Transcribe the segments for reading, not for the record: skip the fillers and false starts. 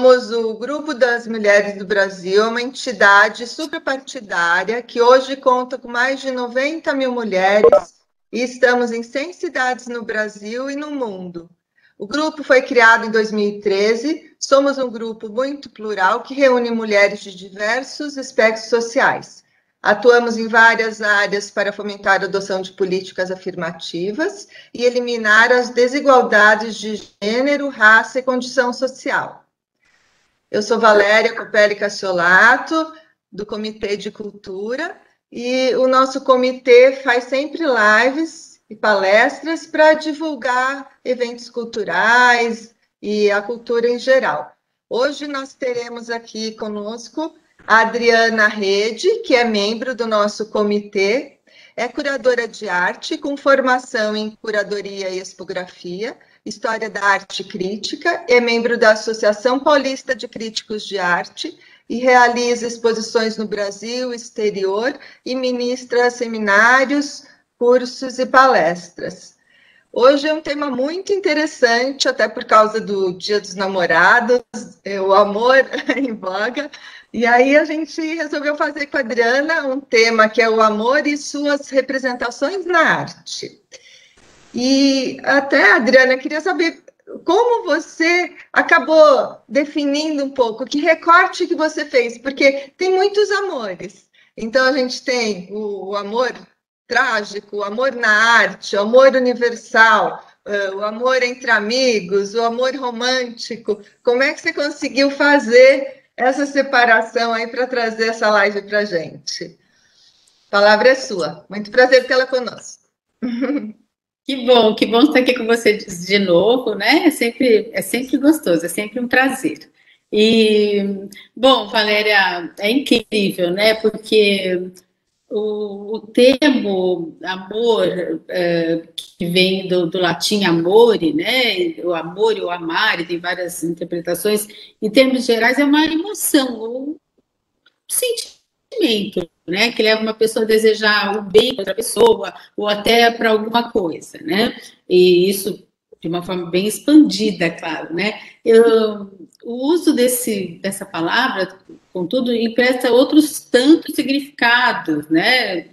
somos o Grupo das Mulheres do Brasil, uma entidade suprapartidária que hoje conta com mais de 90 mil mulheres e estamos em 100 cidades no Brasil e no mundo. O grupo foi criado em 2013, somos um grupo muito plural que reúne mulheres de diversos aspectos sociais. Atuamos em várias áreas para fomentar a adoção de políticas afirmativas e eliminar as desigualdades de gênero, raça e condição social. Eu sou Valéria Copelli Cassiolato, do Comitê de Cultura, e o nosso comitê faz sempre lives e palestras para divulgar eventos culturais e a cultura em geral. Hoje nós teremos aqui conosco a Adriana Rede, que é membro do nosso comitê, é curadora de arte, com formação em curadoria e expografia, história da arte crítica, é membro da Associação Paulista de Críticos de Arte e realiza exposições no Brasil, exterior e ministra seminários, cursos e palestras. Hoje é um tema muito interessante, até por causa do Dia dos Namorados, o amor em voga. E aí a gente resolveu fazer com a Adriana um tema que é o amor e suas representações na arte. E até, Adriana, queria saber como você acabou definindo um pouco, que recorte que você fez, porque tem muitos amores. Então a gente tem o amor trágico, o amor na arte, o amor universal, o amor entre amigos, o amor romântico. Como é que você conseguiu fazer essa separação aí para trazer essa live para a gente? A palavra é sua. Muito prazer tê-la conosco. Que bom estar aqui com você de novo, né? É sempre gostoso, é sempre um prazer. E, bom, Valéria, é incrível, né? Porque o termo amor, que vem do latim amore, né? O amor e o amare, tem várias interpretações. Em termos gerais, é uma emoção, um sentimento, né? Que leva uma pessoa a desejar o bem para outra pessoa, ou até para alguma coisa, né? E isso de uma forma bem expandida, claro, né? O uso dessa palavra, contudo, empresta outros tantos significados, né?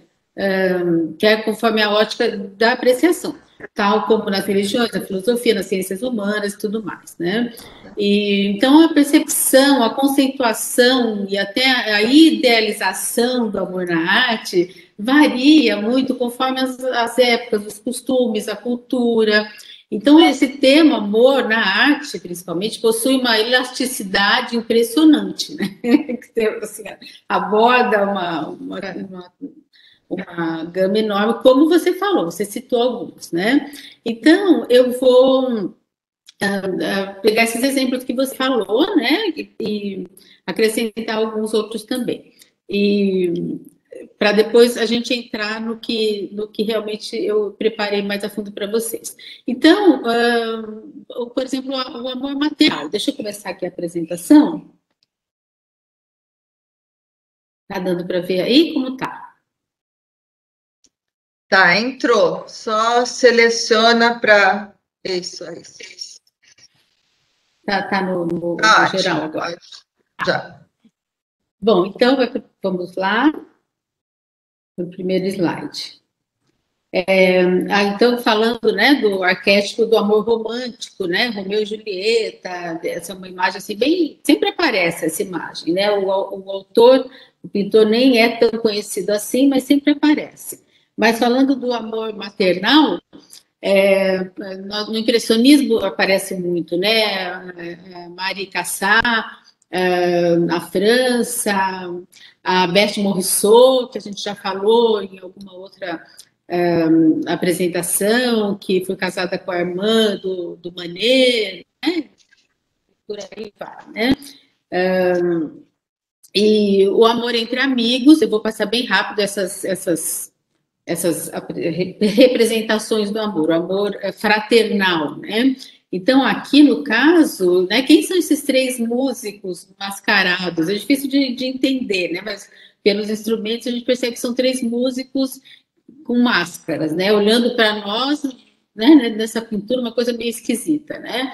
Que é conforme a ótica da apreciação, tal como nas religiões, na filosofia, nas ciências humanas e tudo mais, né? E, então, a percepção, a conceituação e até a idealização do amor na arte varia muito conforme as épocas, os costumes, a cultura. Então, esse tema, amor, na arte, principalmente, possui uma elasticidade impressionante, né? Assim, aborda uma gama enorme, como você falou, você citou alguns, né? Então, eu vou pegar esses exemplos que você falou, né? E acrescentar alguns outros também. E para depois a gente entrar no que realmente eu preparei mais a fundo para vocês. Então, por exemplo, o amor material. Deixa eu começar aqui a apresentação. Tá dando para ver aí como tá? Tá, entrou. Só seleciona para isso. Tá no geral agora. Já. Bom, então vamos lá. No primeiro slide. Então, falando, né, do arquétipo do amor romântico, né, Romeu e Julieta, essa é uma imagem assim, bem, sempre aparece essa imagem, né, o autor, o pintor nem é tão conhecido assim, mas sempre aparece. Mas falando do amor maternal, no impressionismo aparece muito, né, Marie Cassatt, na França, a Berthe Morisot, que a gente já falou em alguma outra apresentação, que foi casada com a irmã do Manet, né? Por aí vai, né? E o amor entre amigos, eu vou passar bem rápido essas representações do amor, o amor fraternal, né? Então, aqui no caso, né, quem são esses três músicos mascarados? É difícil de entender, né? Mas pelos instrumentos a gente percebe que são três músicos com máscaras, né? Olhando para nós, né, nessa pintura, uma coisa meio esquisita, né?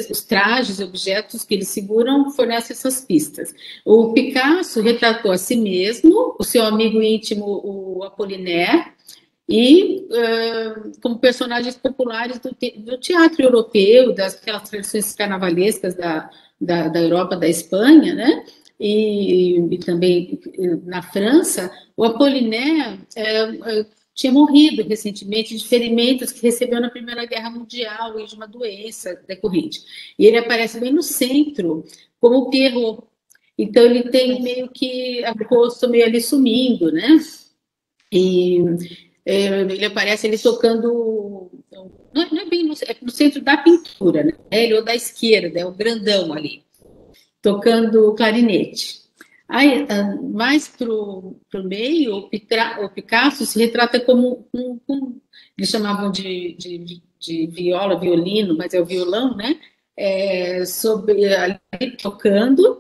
os trajes, objetos que eles seguram fornecem essas pistas. O Picasso retratou a si mesmo, o seu amigo íntimo, o Apollinaire, e como personagens populares do teatro europeu, daquelas tradições carnavalescas da Europa, da Espanha, né? E também na França, o Apollinaire tinha morrido recentemente de ferimentos que recebeu na Primeira Guerra Mundial e de uma doença decorrente. E ele aparece bem no centro, como o Pierrot. Então, ele tem meio que o rosto meio ali sumindo, né? E ele aparece ele tocando, não é bem no centro da pintura, né? Ele ou da esquerda, é o grandão ali, tocando clarinete. Aí, mais para o meio, o Picasso se retrata como eles chamavam de viola, violino, mas é o violão, né? Ali, tocando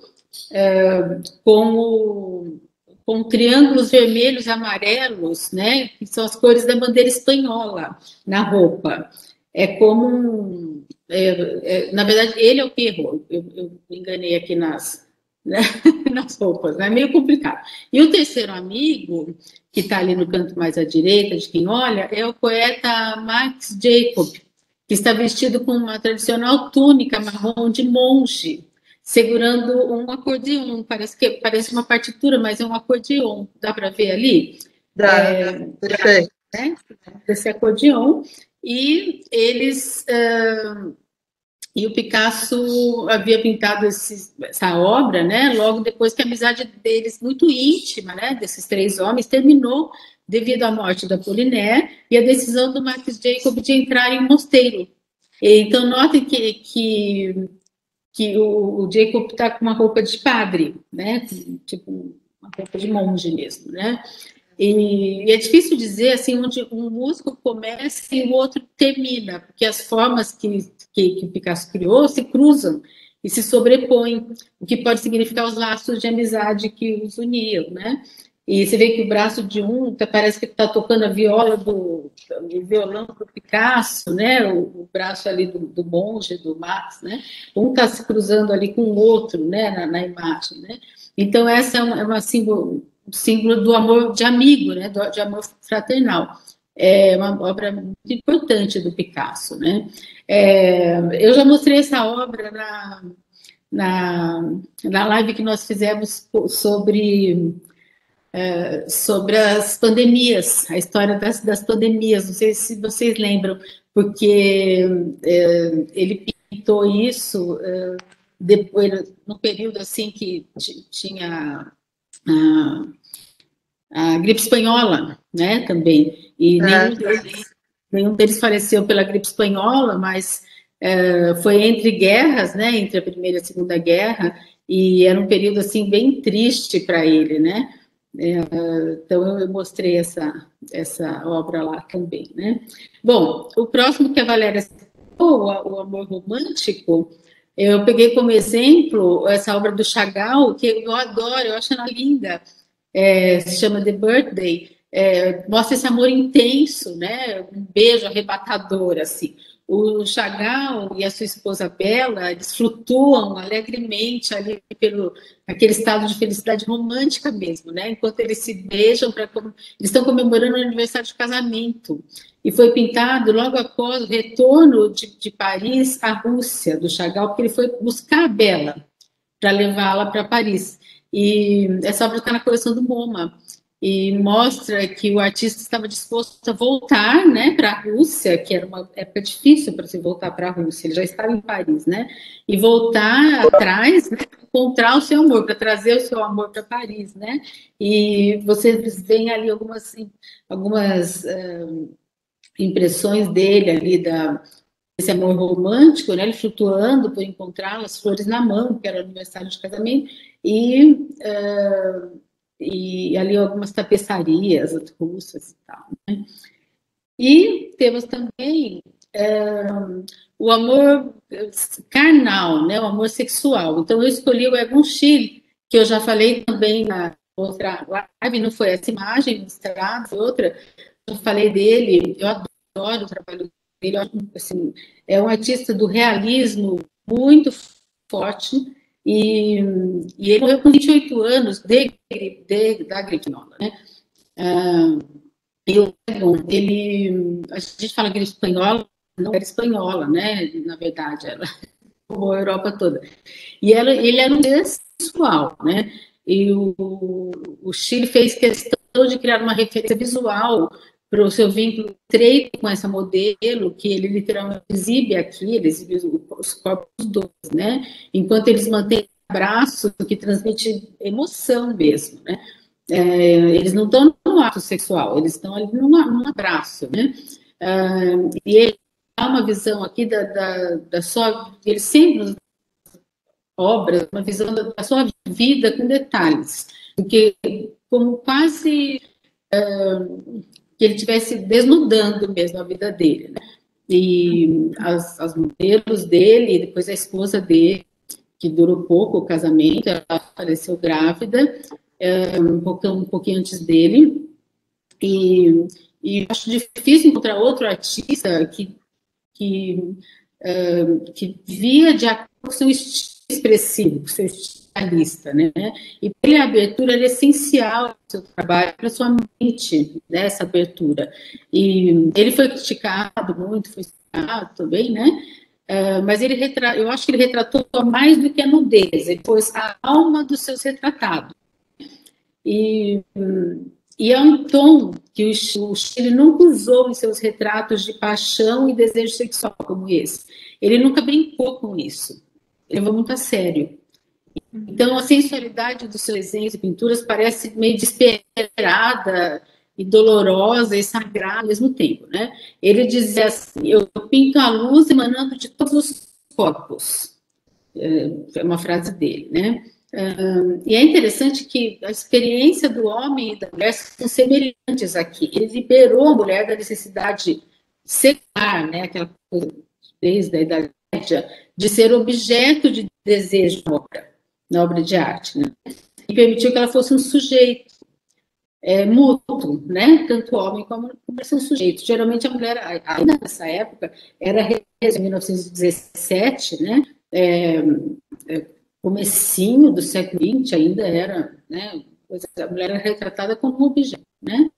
com triângulos vermelhos e amarelos, né? Que são as cores da bandeira espanhola na roupa. É como na verdade, ele é o Pierrot. Eu me enganei aqui nas roupas, né? É meio complicado. E o terceiro amigo, que está ali no canto mais à direita de quem olha, é o poeta Max Jacob, que está vestido com uma tradicional túnica marrom de monge, segurando um acordeon. Parece uma partitura, mas é um acordeon. Dá para ver ali? Perfeito. Esse acordeon. E eles... E o Picasso havia pintado essa obra, né, logo depois que a amizade deles, muito íntima, né, desses três homens, terminou devido à morte da Apollinaire e a decisão do Max Jacob de entrar em um mosteiro. Então, notem que o Jacob está com uma roupa de padre, né, tipo uma roupa de monge mesmo, né. E é difícil dizer assim onde um músico começa e o outro termina, porque as formas que Picasso criou se cruzam e se sobrepõem, o que pode significar os laços de amizade que os uniam, né? E você vê que o braço de um parece que está tocando a viola o violão do Picasso, né? O braço ali do monge, do Max, né? Um está se cruzando ali com o outro, né? Na imagem, né? Então essa é uma símbolo do amor de amigo, né? De amor fraternal. É uma obra muito importante do Picasso, né? Eu já mostrei essa obra na live que nós fizemos sobre as pandemias, a história das pandemias. Não sei se vocês lembram, porque ele pintou isso depois, no período assim que tinha a gripe espanhola, né, também, e nenhum deles faleceu pela gripe espanhola, mas foi entre guerras, né, entre a Primeira e a Segunda Guerra, e era um período, assim, bem triste para ele, né, então eu mostrei essa obra lá também, né. Bom, o próximo que a Valéria citou, o amor romântico, eu peguei como exemplo essa obra do Chagall, que eu adoro, eu acho ela linda, se chama The Birthday, mostra esse amor intenso, né? Um beijo arrebatador, assim. O Chagall e a sua esposa Bela, eles flutuam alegremente ali pelo aquele estado de felicidade romântica mesmo, né? Enquanto eles se beijam, eles estão comemorando o aniversário de casamento. E foi pintado logo após o retorno de Paris à Rússia, do Chagall, porque ele foi buscar a Bela para levá-la para Paris. E essa obra está na coleção do MoMA e mostra que o artista estava disposto a voltar, né, para a Rússia, que era uma época difícil para se voltar para a Rússia, ele já estava em Paris, né, e voltar atrás, né, encontrar o seu amor, para trazer o seu amor para Paris, né, e vocês veem ali algumas impressões dele ali esse amor romântico, né, ele flutuando por encontrar as flores na mão, que era o aniversário de casamento, e ali algumas tapeçarias russas e tal, né? E temos também o amor carnal, né, o amor sexual. Então eu escolhi o Egon Schiele, que eu já falei também na outra live, não foi essa imagem mostrada, outra, eu falei dele, eu adoro o trabalho ele assim, é um artista do realismo muito forte, e ele morreu com 28 anos da gripe nova, né? A gente fala gripe espanhola, não era espanhola, né? Na verdade, ela roubou a Europa toda. E ele era um sexual, né? E o Chile fez questão de criar uma referência visual para o seu vínculo estreito com essa modelo, que ele literalmente exibe aqui, ele exibe os corpos dois, né? Enquanto eles mantêm o abraço, que transmite emoção mesmo, né? Eles não estão no ato sexual, eles estão ali num abraço, né? E ele dá uma visão aqui da sua... Ele sempre, obras, uma visão da sua vida com detalhes, porque como quase que ele estivesse desnudando mesmo a vida dele, né? E as modelos dele, depois a esposa dele, que durou pouco o casamento, ela faleceu grávida, um pouquinho antes dele, e acho difícil encontrar outro artista que via de acordo com o seu estilo expressivo, com o seu estilista, né? E pela abertura é essencial o seu trabalho para sua mente, né, essa abertura. E ele foi criticado muito, foi citado também, né? Mas eu acho que ele retratou mais do que a nudez, ele pôs a alma dos seus retratados. E é um tom que o Chile nunca usou em seus retratos de paixão e desejo sexual como esse. Ele nunca brincou com isso. Ele levou muito a sério. Então, a sensualidade dos seus desenhos e pinturas parece meio desesperada e dolorosa e sagrada ao mesmo tempo, né? Ele dizia assim: eu pinto a luz emanando de todos os corpos. É uma frase dele, né? E é interessante que a experiência do homem e da mulher são semelhantes aqui. Ele liberou a mulher da necessidade secular, né? Aquela coisa desde a Idade Média, de ser objeto de desejo na obra de arte, né? E permitiu que ela fosse um sujeito mútuo, né? Tanto o homem como a mulher são sujeitos. Geralmente a mulher, ainda nessa época, era em 1917, né? Comecinho do século XX ainda era, né? A mulher era retratada como um objeto, né?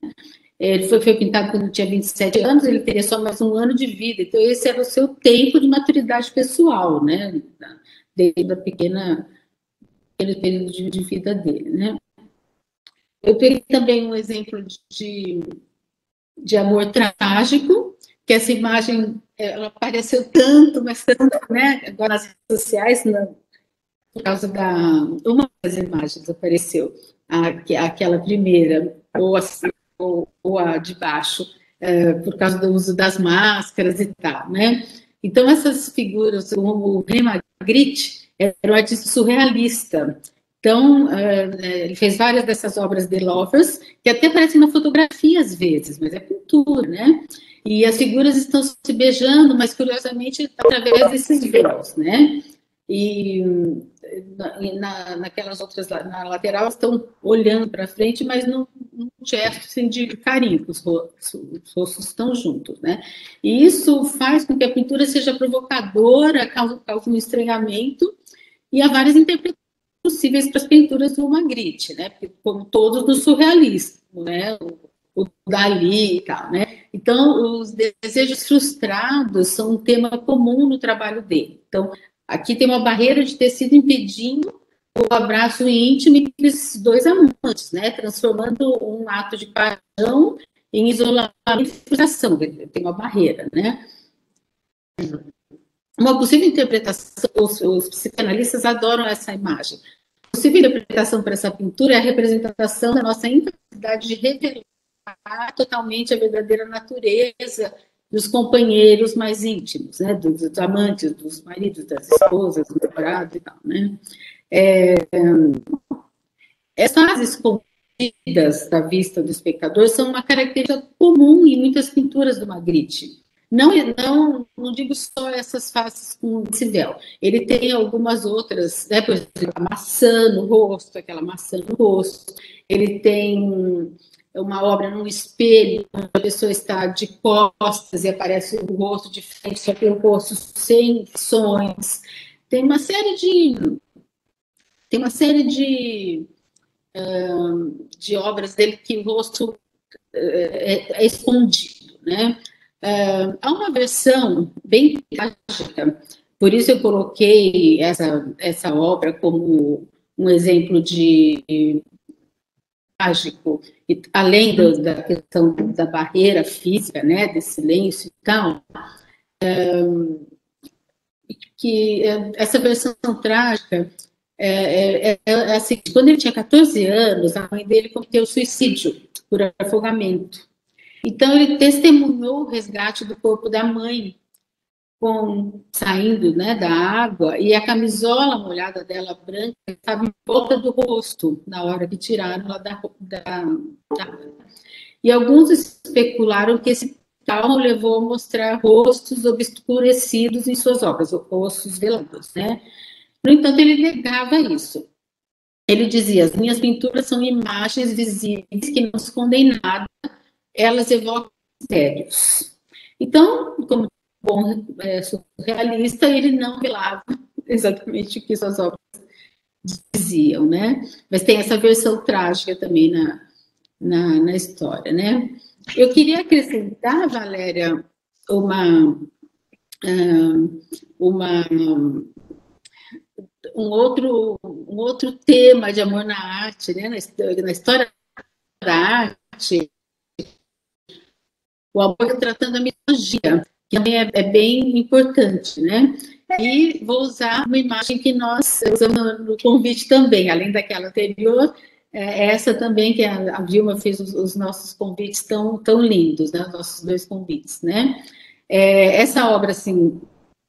Ele foi pintado quando tinha 27 anos, ele teria só mais um ano de vida, então esse era o seu tempo de maturidade pessoal, né? Desde a pequeno período de vida dele, né? Eu peguei também um exemplo de amor trágico, que essa imagem, ela apareceu tanto, mas tanto, né? Agora nas redes sociais, por causa uma das imagens apareceu, aquela primeira, ou a de baixo, por causa do uso das máscaras e tal, né? Então, essas figuras, o René Magritte era um artista surrealista. Então, ele fez várias dessas obras de lovers, que até aparecem na fotografia às vezes, mas é pintura, né? E as figuras estão se beijando, mas curiosamente através desses véus, né? E naquelas outras, na lateral, estão olhando para frente, mas num gesto assim, de carinho, os rostos estão juntos, né? E isso faz com que a pintura seja provocadora, causa um estranhamento, e há várias interpretações possíveis para as pinturas do Magritte, né? Como todos do surrealismo, né? O Dalí e tal, né? Então, os desejos frustrados são um tema comum no trabalho dele. Então, aqui tem uma barreira de tecido impedindo o abraço íntimo entre esses dois amantes, né? Transformando um ato de paixão em isolamento e frustração. Tem uma barreira, né? Uma possível interpretação, os psicanalistas adoram essa imagem. A possível interpretação para essa pintura é a representação da nossa incapacidade de revelar totalmente a verdadeira natureza dos companheiros mais íntimos, né? Dos amantes, dos maridos, das esposas, dos namorados e tal, né? Essas escondidas da vista do espectador são uma característica comum em muitas pinturas do Magritte. Não digo só essas faces com esse véu. Ele tem algumas outras, né? Por exemplo, a maçã no rosto, aquela maçã no rosto. Ele tem uma obra num espelho, a pessoa está de costas e aparece o rosto de frente, só que o rosto sem feições. Tem uma série de obras dele que o rosto é escondido, né? Há uma versão bem trágica, por isso eu coloquei essa obra como um exemplo de trágico, além da questão da barreira física, né, desse silêncio e tal, que essa versão trágica assim, quando ele tinha 14 anos, a mãe dele cometeu suicídio por afogamento. Então, ele testemunhou o resgate do corpo da mãe, saindo, né, da água, e a camisola molhada dela, branca, estava em volta do rosto, na hora que tiraram ela da. E alguns especularam que esse trauma o levou a mostrar rostos obscurecidos em suas obras, rostos velados, né? No entanto, ele negava isso. Ele dizia: as minhas pinturas são imagens visíveis que não escondem nada, elas evocam mistérios. Então, como bom surrealista, ele não revelava exatamente o que suas obras diziam, né? Mas tem essa versão trágica também na história, né? Eu queria acrescentar, Valéria, um outro tema de amor na arte, né? Na história da arte, o amor retratando a mitologia, que também é bem importante, né? E vou usar uma imagem que nós usamos no convite também, além daquela anterior, essa também, que a Vilma fez os nossos convites tão lindos, né? Os nossos 2 convites, né? Essa obra, assim,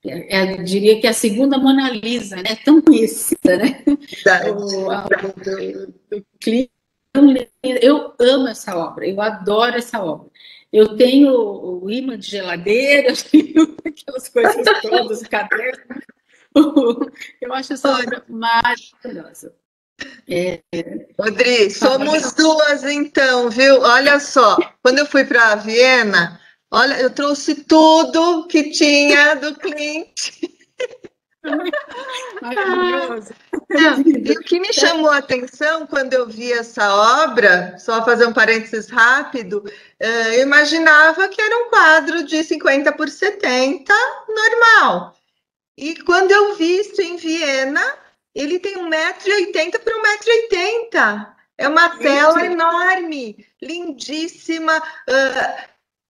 eu diria que é a segunda Mona Lisa, né? Tão conhecida, né? Do Klimt. Eu amo essa obra, eu adoro essa obra. Eu tenho o imã de geladeira, eu tenho aquelas coisas todas, o caderno. Eu acho essa obra maravilhosa. Rodri, somos 2 então, viu? Olha só, quando eu fui para Viena, olha, eu trouxe tudo que tinha do Klimt. Maravilhoso. E o que me chamou a atenção quando eu vi essa obra, só fazer um parênteses rápido, eu imaginava que era um quadro de 50 por 70, normal. E quando eu vi isso em Viena, ele tem 1,80 m por 1,80 m. É uma tela enorme, lindíssima.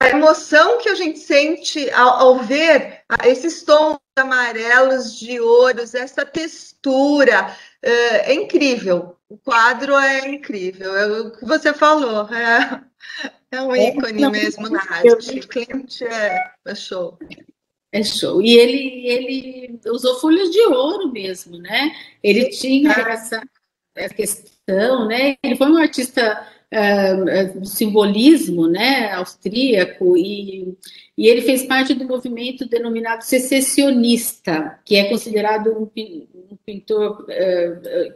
A emoção que a gente sente ao ver esses tons amarelos de ouros, essa textura, é incrível. O quadro é incrível. É o que você falou, é um ícone mesmo na arte. Klimt é show. É show. E ele usou folhas de ouro mesmo, né? Ele tinha essa questão, né? Ele foi um artista do simbolismo, né? Austríaco, e ele fez parte do movimento denominado secessionista, que é considerado um pintor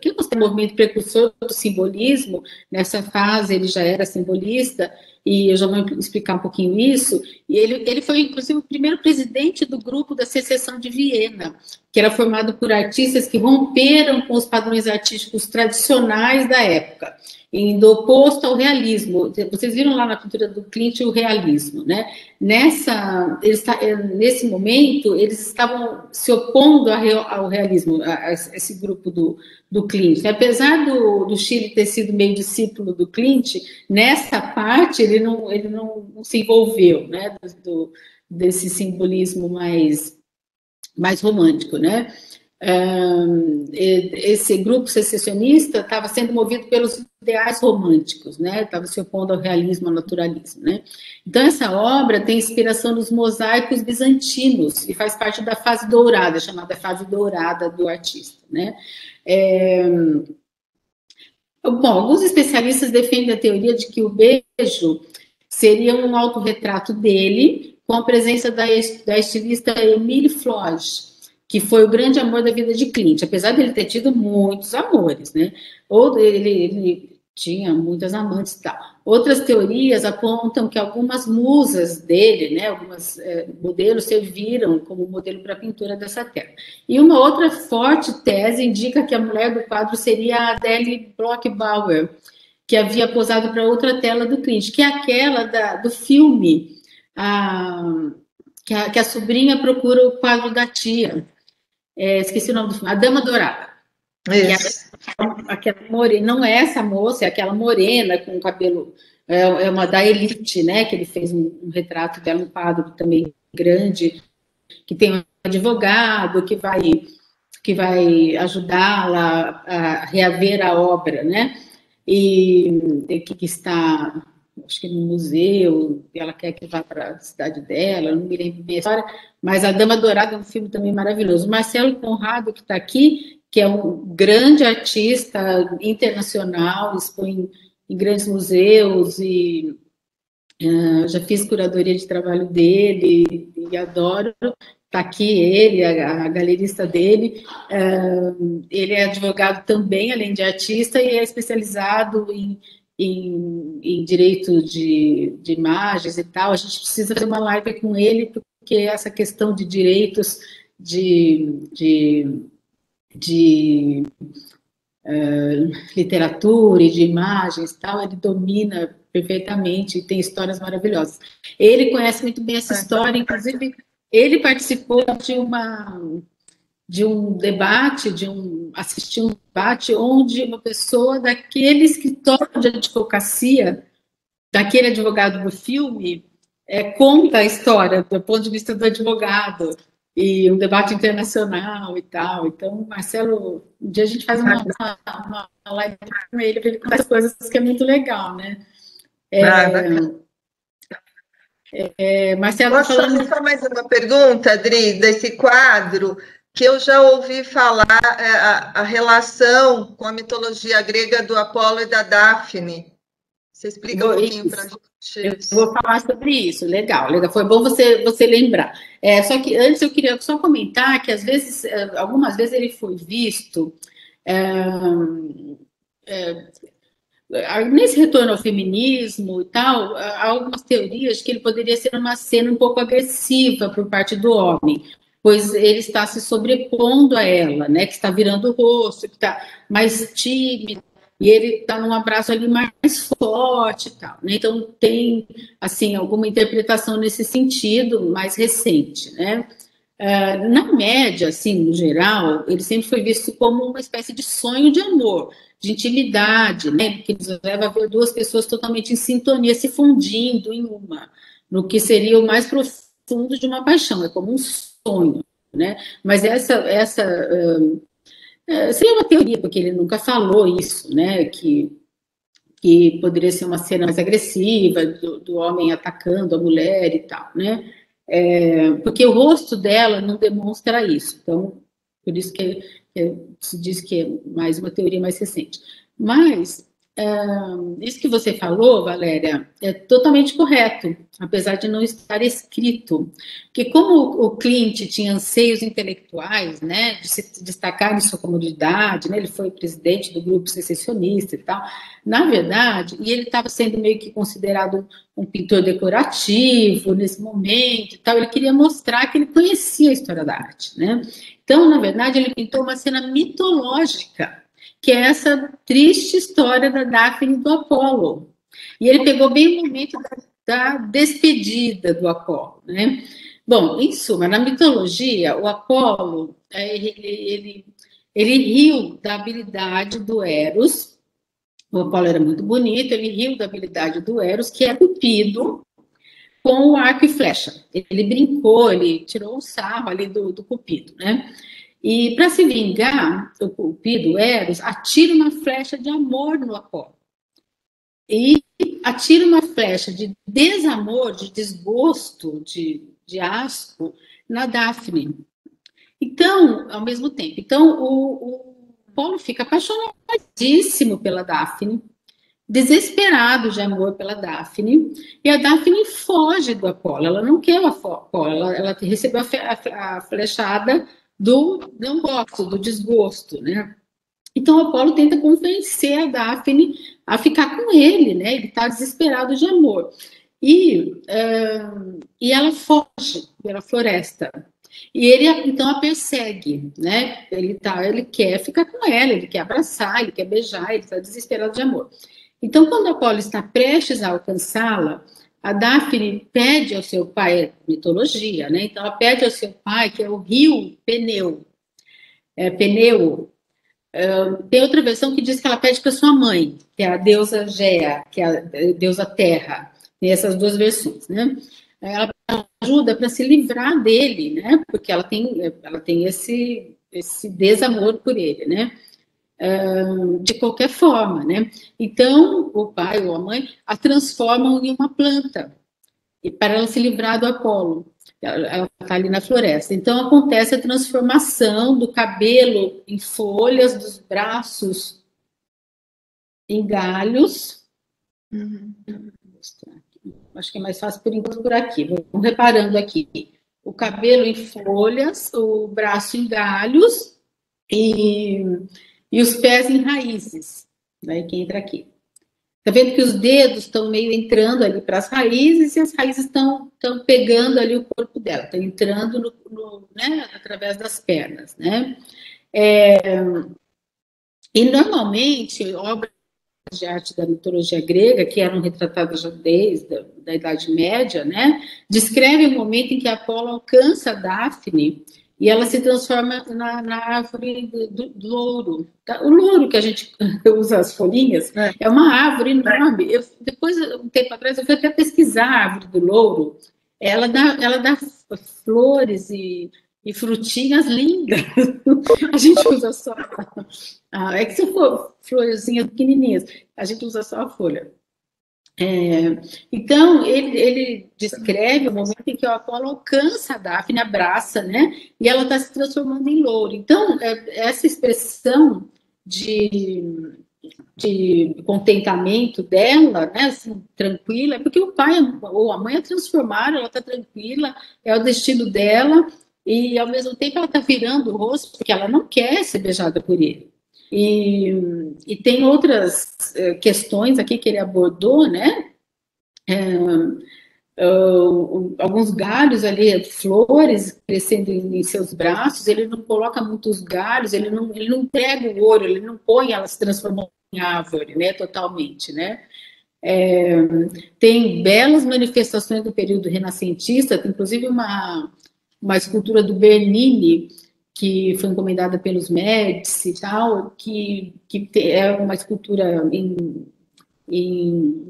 que é um movimento precursor do simbolismo. Nessa fase ele já era simbolista, e eu já vou explicar um pouquinho isso. E ele foi, inclusive, o primeiro presidente do grupo da Secessão de Viena, que era formado por artistas que romperam com os padrões artísticos tradicionais da época, indo oposto ao realismo. Vocês viram lá na pintura do Klimt o realismo, né? Nesse momento, eles estavam se opondo ao realismo, a esse grupo do Klimt. Apesar do Schiele ter sido meio discípulo do Klimt, nessa parte ele não se envolveu, né? Desse simbolismo mais romântico, né? Esse grupo secessionista estava sendo movido pelos ideais românticos, né? Estava se opondo ao realismo, ao naturalismo, né? Então, essa obra tem inspiração nos mosaicos bizantinos e faz parte da fase dourada, chamada fase dourada do artista, né? Bom, alguns especialistas defendem a teoria de que o beijo seria um autorretrato dele, com a presença da estilista Émile Floch, que foi o grande amor da vida de Klimt, apesar de ele ter tido muitos amores, né? Ou ele tinha muitas amantes e tal. Outras teorias apontam que algumas musas dele, né, algumas modelos serviram como modelo para a pintura dessa tela. E uma outra forte tese indica que a mulher do quadro seria a Adele Bloch-Bauer, que havia posado para outra tela do Klimt, que é aquela do filme, que a sobrinha procura o quadro da tia. Esqueci o nome do filme, A Dama Dourada. Aquela morena, não é essa moça, é aquela morena com o cabelo, é uma da Elite, né? Que ele fez um retrato dela, um quadro também grande, que tem um advogado que vai ajudá-la a reaver a obra, né? E que está, acho que no museu, ela quer que vá para a cidade dela, não me lembro bem a história, mas A Dama Dourada é um filme também maravilhoso. Marcelo Conrado, que está aqui, que é um grande artista internacional, expõe em grandes museus e já fiz curadoria de trabalho dele e adoro. Está aqui ele, a galerista dele. Ele é advogado também, além de artista, e é especializado em direito de imagens e tal. A gente precisa fazer uma live com ele, porque essa questão de direitos de literatura e de imagens e tal, ele domina perfeitamente e tem histórias maravilhosas. Ele conhece muito bem essa história, inclusive ele participou de um debate, assistiu um debate onde uma pessoa daquele escritório de advocacia, daquele advogado do filme, conta a história do ponto de vista do advogado, e um debate internacional e tal. Então, Marcelo, um dia a gente faz uma live com ele para ele contar as coisas, que é muito legal, né? Marcelo, posso fazer só mais uma pergunta, Adri, desse quadro, que eu já ouvi falar a relação com a mitologia grega do Apolo e da Daphne. Você explica um pouquinho para a gente? Eu vou falar sobre isso, legal. Foi bom você lembrar. Só que antes eu queria só comentar que às vezes, algumas vezes ele foi visto nesse retorno ao feminismo e tal, há algumas teorias de que ele poderia ser uma cena um pouco agressiva por parte do homem, pois ele está se sobrepondo a ela, né? Que está virando o rosto, que está mais tímido. E ele está num abraço ali mais forte e tal, né? Então tem, assim, alguma interpretação nesse sentido mais recente, né? Na média, assim, no geral, ele sempre foi visto como uma espécie de sonho de amor, de intimidade, né? Que nos leva a ver duas pessoas totalmente em sintonia, se fundindo em uma, no que seria o mais profundo de uma paixão, é como um sonho, né? Mas seria uma teoria, porque ele nunca falou isso, né? Que poderia ser uma cena mais agressiva, do homem atacando a mulher e tal, né? Porque o rosto dela não demonstra isso. Então, por isso que se diz que é mais uma teoria mais recente. Mas isso que você falou, Valéria, é totalmente correto, apesar de não estar escrito. Porque como o Klimt tinha anseios intelectuais, né, de se destacar em sua comunidade, né, ele foi presidente do grupo secessionista e tal, na verdade, e ele estava sendo meio que considerado um pintor decorativo nesse momento e tal, ele queria mostrar que ele conhecia a história da arte, né? Então, na verdade, ele pintou uma cena mitológica, que é essa triste história da Daphne e do Apolo. E ele pegou bem o momento da despedida do Apolo, né? Bom, em suma, na mitologia, o Apolo, ele riu da habilidade do Eros. O Apolo era muito bonito, ele riu da habilidade do Eros, que é Cupido, com o arco e flecha. Ele brincou, ele tirou um sarro ali do Cupido, né? E para se vingar, o Cupido, Eros, atira uma flecha de amor no Apolo. E atira uma flecha de desamor, de desgosto, de asco, na Daphne. Então, ao mesmo tempo. Então, o Apolo fica apaixonadíssimo pela Daphne, desesperado de amor pela Daphne, e a Daphne foge do Apolo. Ela não quer o Apolo, ela recebeu a flechada do não gosto, do desgosto, né? Então, o Apolo tenta convencer a Daphne a ficar com ele, né? Ele está desesperado de amor. E ela foge pela floresta. E ele, então, a persegue, né? Ele quer ficar com ela, ele quer abraçar, ele quer beijar, ele está desesperado de amor. Então, quando Apolo está prestes a alcançá-la, a Dáfne pede ao seu pai, mitologia, né? Então, ela pede ao seu pai, que é o rio Peneu. Peneu. Tem outra versão que diz que ela pede para sua mãe, que é a deusa Gea, que é a deusa Terra. Tem essas duas versões, né? Ela ajuda para se livrar dele, né? Porque ela tem esse desamor por ele, né? De qualquer forma, né? Então, o pai ou a mãe a transformam em uma planta, e para ela se livrar do Apolo. Ela está ali na floresta. Então, acontece a transformação do cabelo em folhas, dos braços em galhos. Acho que é mais fácil por enquanto por aqui. Vamos reparando aqui. O cabelo em folhas, o braço em galhos e os pés em raízes. Daí que entra aqui. Está vendo que os dedos estão meio entrando ali para as raízes e as raízes estão pegando ali o corpo dela, estão entrando né, através das pernas, né? E normalmente obras de arte da mitologia grega, que eram retratadas já desde a Idade Média, né, descrevem o momento em que Apolo alcança Dáfne e ela se transforma na árvore do louro. O louro que a gente usa as folhinhas é uma árvore enorme. Depois, um tempo atrás, eu fui até pesquisar a árvore do louro. Ela dá flores e frutinhas lindas. A gente usa só... é que se for florzinhas pequenininhas, a gente usa só a folha. Então, ele descreve o momento em que o Apolo alcança a Dáfne, abraça, né? E ela está se transformando em louro. Então, essa expressão de contentamento dela, né? Assim, tranquila, é porque o pai ou a mãe a transformaram, ela está tranquila, é o destino dela, e ao mesmo tempo ela está virando o rosto, porque ela não quer ser beijada por ele. E tem outras questões aqui que ele abordou, né? Alguns galhos ali, flores crescendo em seus braços, ele não coloca muitos galhos, ele não pega o ouro, ele não põe ela se transformando em árvore, né? Totalmente, né? Tem belas manifestações do período renascentista, tem inclusive uma escultura do Bernini, que foi encomendada pelos Médici e tal, que é uma escultura em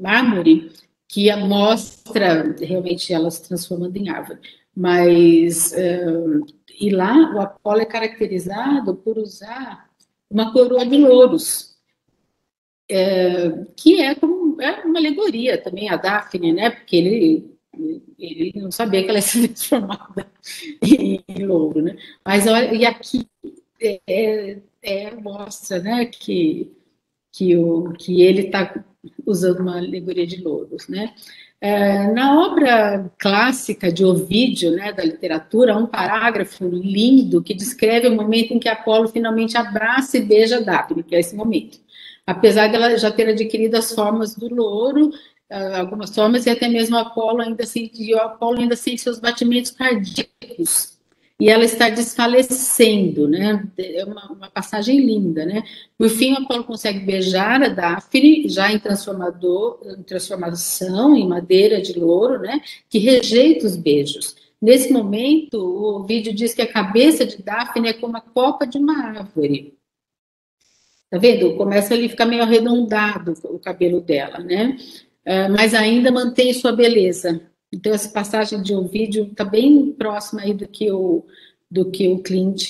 mármore, que mostra realmente ela se transformando em árvore. Mas, e lá o Apolo é caracterizado por usar uma coroa de louros, que é uma alegoria também a Dáfne, né? Porque ele não sabia que ela ia ser transformada em louro, né? Mas olha, e aqui mostra, né, que ele está usando uma alegoria de louros, né? Na obra clássica de Ovídio, né, da literatura, há um parágrafo lindo que descreve o momento em que Apolo finalmente abraça e beija Dáfne, que é esse momento. Apesar dela já ter adquirido as formas do louro, algumas formas, e até mesmo Apolo ainda sente seus batimentos cardíacos, e ela está desfalecendo, né? É uma passagem linda, né? Por fim, Apolo consegue beijar a Dáfne, já em transformação, em madeira de louro, né? Que rejeita os beijos. Nesse momento, o vídeo diz que a cabeça de Dáfne é como a copa de uma árvore. Tá vendo? Começa ali a ficar meio arredondado o cabelo dela, né? Mas ainda mantém sua beleza. Então, essa passagem de Ovídio está bem próxima aí do que o Clint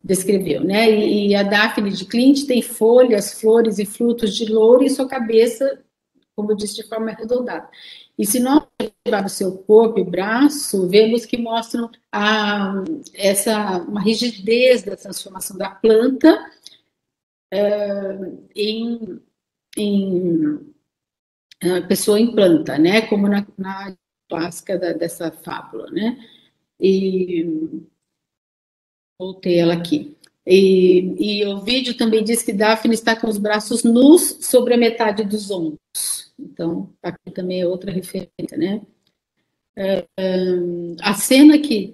descreveu, né? E a Dáfne de Clint tem folhas, flores e frutos de louro em sua cabeça, como eu disse, de forma arredondada. E se nós observarmos o seu corpo e braço, vemos que mostram uma rigidez da transformação da planta em pessoa em planta, né? Como na clássica dessa fábula, né? E voltei ela aqui. E o vídeo também diz que Daphne está com os braços nus sobre a metade dos ombros. Então, aqui também é outra referência, né? A cena que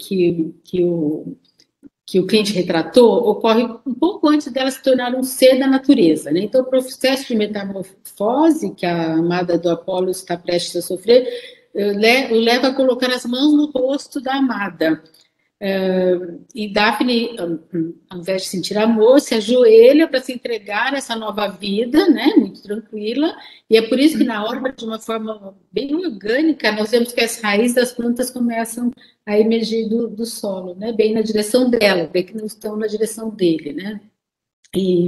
o cliente retratou ocorre um pouco antes dela se tornar um ser da natureza, né? Então, o processo de metamorfose que a amada do Apolo está prestes a sofrer o leva a colocar as mãos no rosto da amada. E Daphne, ao invés de sentir amor, se ajoelha para se entregar a essa nova vida, né, muito tranquila, e é por isso que na obra, de uma forma bem orgânica, nós vemos que as raízes das plantas começam a emergir do solo, né, bem na direção dela, bem que não estão na direção dele, né. E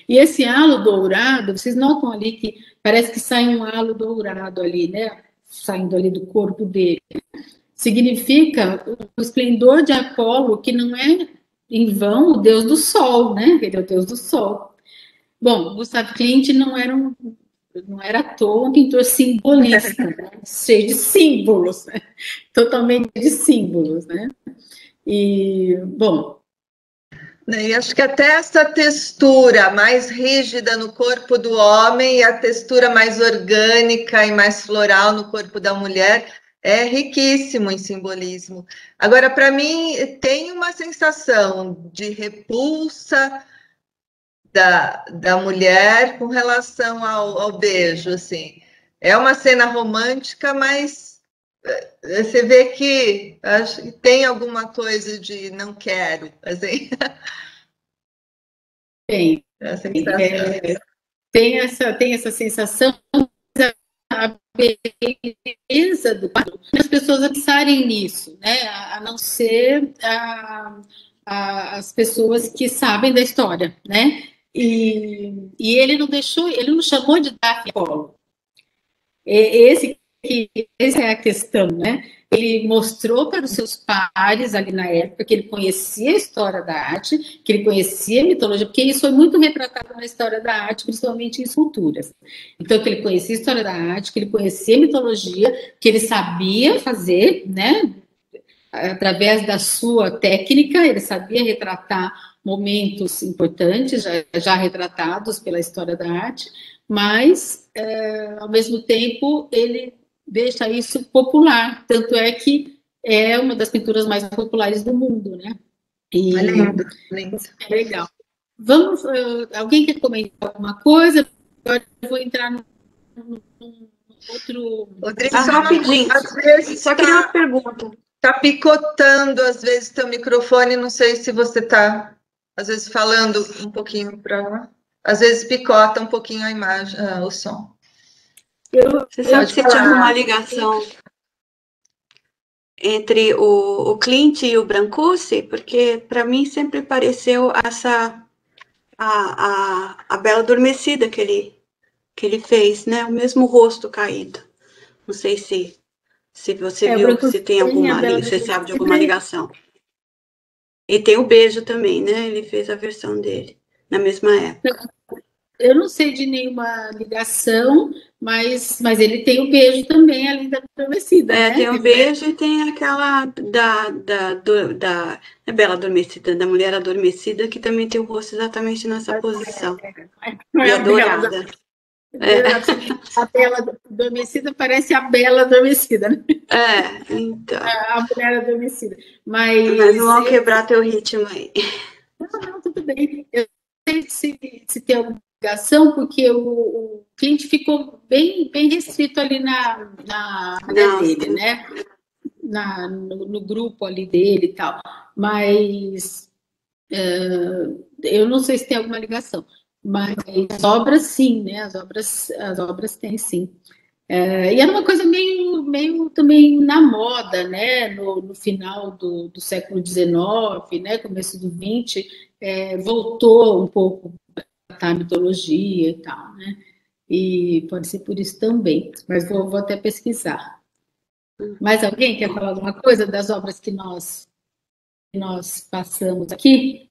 esse halo dourado, vocês notam ali que parece que sai um halo dourado ali, né, saindo ali do corpo dele. Significa o esplendor de Apolo, que não é em vão o deus do sol, né? Ele é o deus do sol. Bom, Gustav Klimt não era à toa um pintor simbolista, né? Cheio de símbolos, né? Totalmente de símbolos, né? E, bom... E acho que até essa textura mais rígida no corpo do homem e a textura mais orgânica e mais floral no corpo da mulher é riquíssimo em simbolismo. Agora, para mim, tem uma sensação de repulsa da mulher com relação ao beijo, assim. É uma cena romântica, mas você vê que acho que tem alguma coisa de não quero, assim. Tem. Tem essa sensação, a beleza do quadro, as pessoas pensarem nisso, né? A não ser as pessoas que sabem da história, né? E ele não chamou de Daphne Apolo. Essa é a questão, né? Ele mostrou para os seus pares ali na época que ele conhecia a história da arte, que ele conhecia a mitologia, porque isso foi muito retratado na história da arte, principalmente em esculturas. Então, que ele conhecia a história da arte, que ele conhecia a mitologia, que ele sabia fazer, né? Através da sua técnica, ele sabia retratar momentos importantes, já retratados pela história da arte, mas, ao mesmo tempo, ele deixa isso popular, tanto é que é uma das pinturas mais populares do mundo, né? E lindo. É legal. Vamos, alguém quer comentar alguma coisa? Agora eu vou entrar no outro... Rodrigo, só rapidinho, às vezes só queria uma pergunta. Está picotando, às vezes, teu microfone, não sei se você está, às vezes, falando um pouquinho para lá. Às vezes picota um pouquinho a imagem, o som. Você sabe se tinha uma ligação entre o Klimt e o Brancusi? Porque para mim sempre pareceu a Bela Adormecida que ele fez, né? O mesmo rosto caído. Não sei se você viu, se tem alguma você sabe de alguma ligação. E tem o beijo também, né? Ele fez a versão dele na mesma época. Eu não sei de nenhuma ligação, mas ele tem o beijo também, além da Adormecida, né? Tem o beijo e tem aquela da Bela Adormecida, da Mulher Adormecida, que também tem o rosto exatamente nessa posição. E a dourada. A Bela Adormecida parece a Bela Adormecida, né? Então. A Mulher Adormecida. Mas não vão quebrar teu ritmo aí. Não, tudo bem. Eu não sei se tem alguma ligação, porque o cliente ficou bem restrito ali na dele, né? No grupo ali dele e tal. Mas eu não sei se tem alguma ligação. Mas as obras, sim, né? As obras têm, sim. E era uma coisa meio também na moda, né? No final do século XIX, né? Começo do XX, voltou um pouco a mitologia e tal, né? E pode ser por isso também, mas vou até pesquisar. Mais alguém quer falar alguma coisa das obras que nós passamos aqui?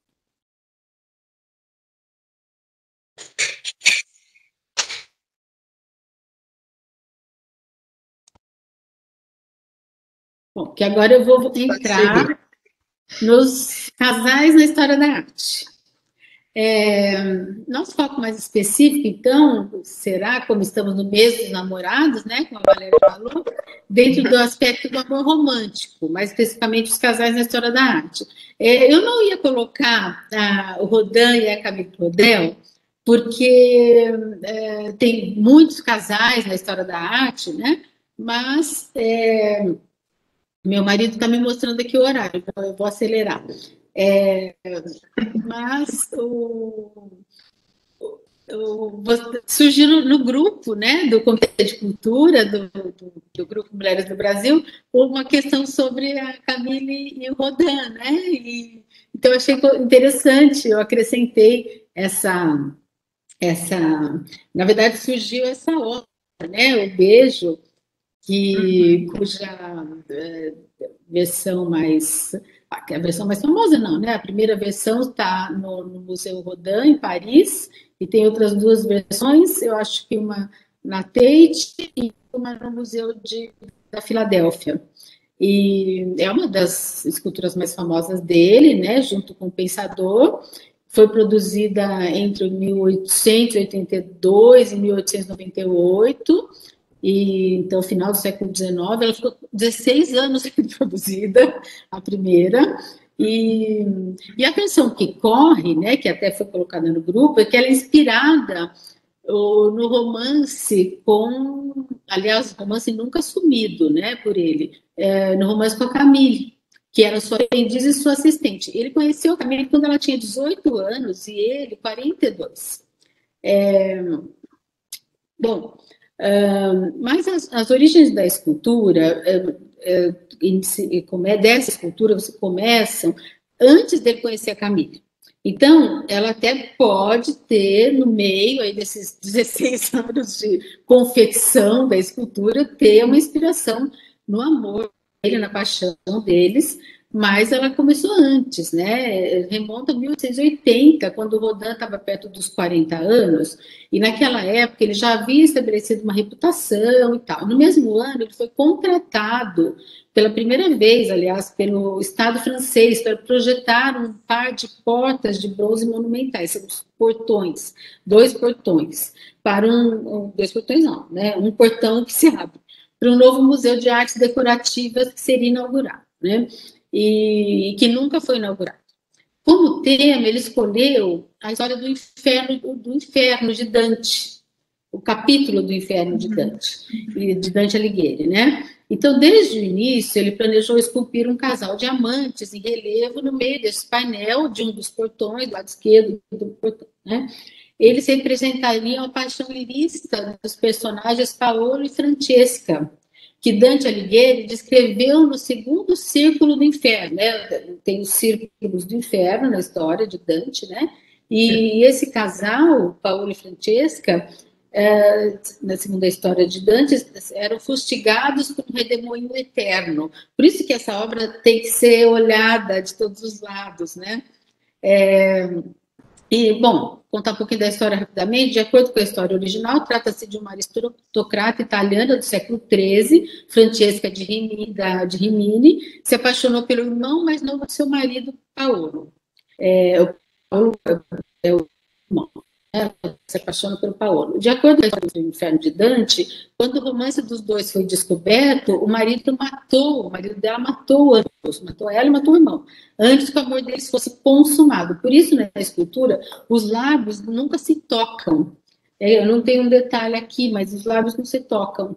Bom, que agora eu vou entrar nos casais na história da arte. Nosso foco mais específico, então, será, como estamos no mês dos namorados, né, como a Valéria falou, dentro do aspecto do amor romântico, mais especificamente os casais na história da arte. Eu não ia colocar o Rodin e a Camille Claudel, porque tem muitos casais na história da arte, né, mas meu marido está me mostrando aqui o horário, então eu vou acelerar. Mas surgiu no grupo, né, do Comitê de Cultura, do Grupo Mulheres do Brasil, uma questão sobre a Camille e o Rodin, né? Então, eu achei interessante, eu acrescentei na verdade, surgiu essa obra, né, O Beijo, cuja versão mais... A versão mais famosa não, né? A primeira versão está no Museu Rodin, em Paris, e tem outras duas versões, eu acho que uma na Tate e uma no Museu da Filadélfia. E é uma das esculturas mais famosas dele, né? Junto com o Pensador. Foi produzida entre 1882 e 1898, então, final do século XIX, ela ficou 16 anos sendo produzida, a primeira, e a versão que corre, né, que até foi colocada no grupo, é que ela é inspirada no romance aliás, romance nunca assumido, né, por ele, no romance com a Camille, que era sua aprendiz e sua assistente. Ele conheceu a Camille quando ela tinha 18 anos e ele 42. Bom, mas as origens da escultura, dessa escultura, você começam antes dele conhecer a Camille. Então, ela até pode ter, no meio aí desses 16 anos de confecção da escultura, ter uma inspiração no amor dele, na paixão deles, mas ela começou antes, né? Remonta a 1880, quando o Rodin estava perto dos 40 anos, e naquela época ele já havia estabelecido uma reputação e tal. No mesmo ano, ele foi contratado pela primeira vez, aliás, pelo Estado francês, para projetar um par de portas de bronze monumentais, são os portões, 2 portões, para dois portões não, né? Um portão que se abre, para um novo museu de artes decorativas que seria inaugurado, né? E que nunca foi inaugurado. Como tema, ele escolheu a história do inferno de Dante, o capítulo do Inferno de Dante Alighieri, né? Então, desde o início, ele planejou esculpir um casal de amantes em relevo no meio desse painel de um dos portões, do lado esquerdo do portão, né? Eles representariam a paixão lirista dos personagens Paolo e Francesca, que Dante Alighieri descreveu no segundo círculo do inferno, né? Tem os círculos do inferno na história de Dante, né? E esse casal, Paolo e Francesca, na segunda história de Dante, eram fustigados por um redemoinho eterno. Por isso que essa obra tem que ser olhada de todos os lados, né? Bom, contar um pouquinho da história rapidamente. De acordo com a história original, trata-se de uma aristocrata italiana do século XIII, Francesca de Rimini, se apaixonou pelo irmão mais novo de seu marido, Paolo. O Paolo é o irmão, né? Se apaixona pelo Paolo. De acordo com a história do Inferno de Dante, quando o romance dos dois foi descoberto, o marido dela matou ambos, matou ela e matou o irmão, antes que o amor deles fosse consumado. Por isso, na escultura, os lábios nunca se tocam. Eu não tenho um detalhe aqui, mas os lábios não se tocam.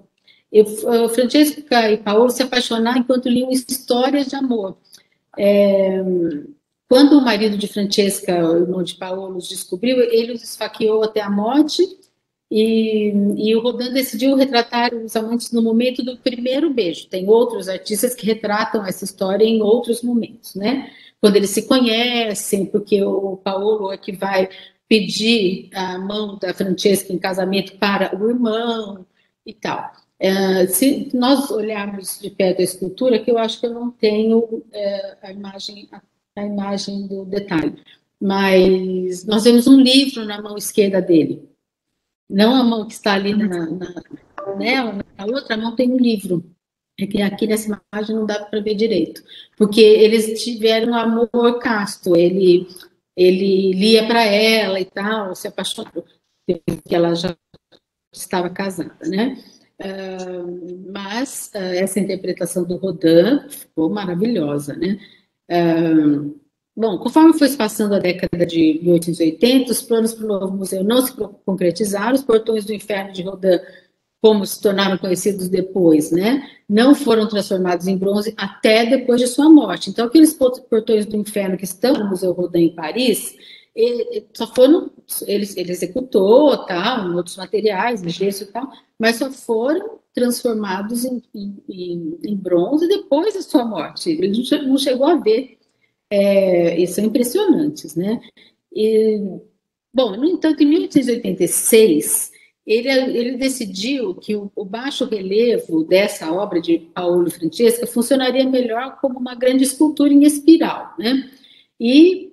Francesca e Paolo se apaixonaram enquanto liam histórias de amor. Quando o marido de Francesca, o irmão de Paolo, os descobriu, ele os esfaqueou até a morte, e o Rodin decidiu retratar os amantes no momento do primeiro beijo. Tem outros artistas que retratam essa história em outros momentos, né? Quando eles se conhecem, porque o Paolo é que vai pedir a mão da Francesca em casamento para o irmão e tal. Se nós olharmos de perto a escultura, que eu acho que eu não tenho a imagem do detalhe, mas nós vemos um livro na mão esquerda dele, não a mão que está ali na outra mão tem um livro, é que aqui nessa imagem não dá para ver direito, porque eles tiveram um amor casto, ele ele lia para ela e tal, se apaixonou, porque ela já estava casada, né? Mas essa interpretação do Rodin ficou maravilhosa, né? Bom, conforme foi se passando a década de 1880, os planos para o novo museu não se concretizaram, os portões do inferno de Rodin, como se tornaram conhecidos depois, né, não foram transformados em bronze até depois de sua morte. Então, aqueles portões do inferno que estão no Museu Rodin em Paris, só foram, ele executou, tal, em outros materiais, em gesso e tal, mas só foram transformados em bronze depois da sua morte. Ele não chegou a ver. E são impressionantes, né? Bom, no entanto, em 1886, ele decidiu que o baixo relevo dessa obra de Paolo Francesca funcionaria melhor como uma grande escultura em espiral, né? E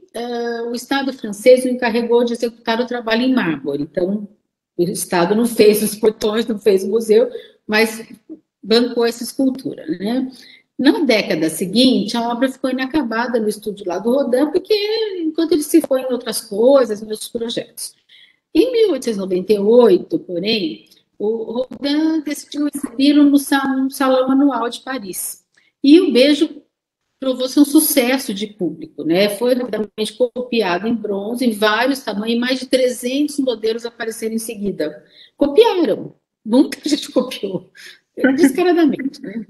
o Estado francês o encarregou de executar o trabalho em mármore. Então, o Estado não fez os portões, não fez o museu, mas bancou essa escultura, né? Na década seguinte, a obra ficou inacabada no estúdio lá do Rodin, porque enquanto ele se foi em outras coisas, em outros projetos. Em 1898, porém, o Rodin decidiu exibi-lo no Salão Anual de Paris. E o Beijo provou ser um sucesso de público, né? Foi rapidamente copiado em bronze, em vários tamanhos, e mais de 300 modelos apareceram em seguida. Copiaram, muita gente copiou, descaradamente, né?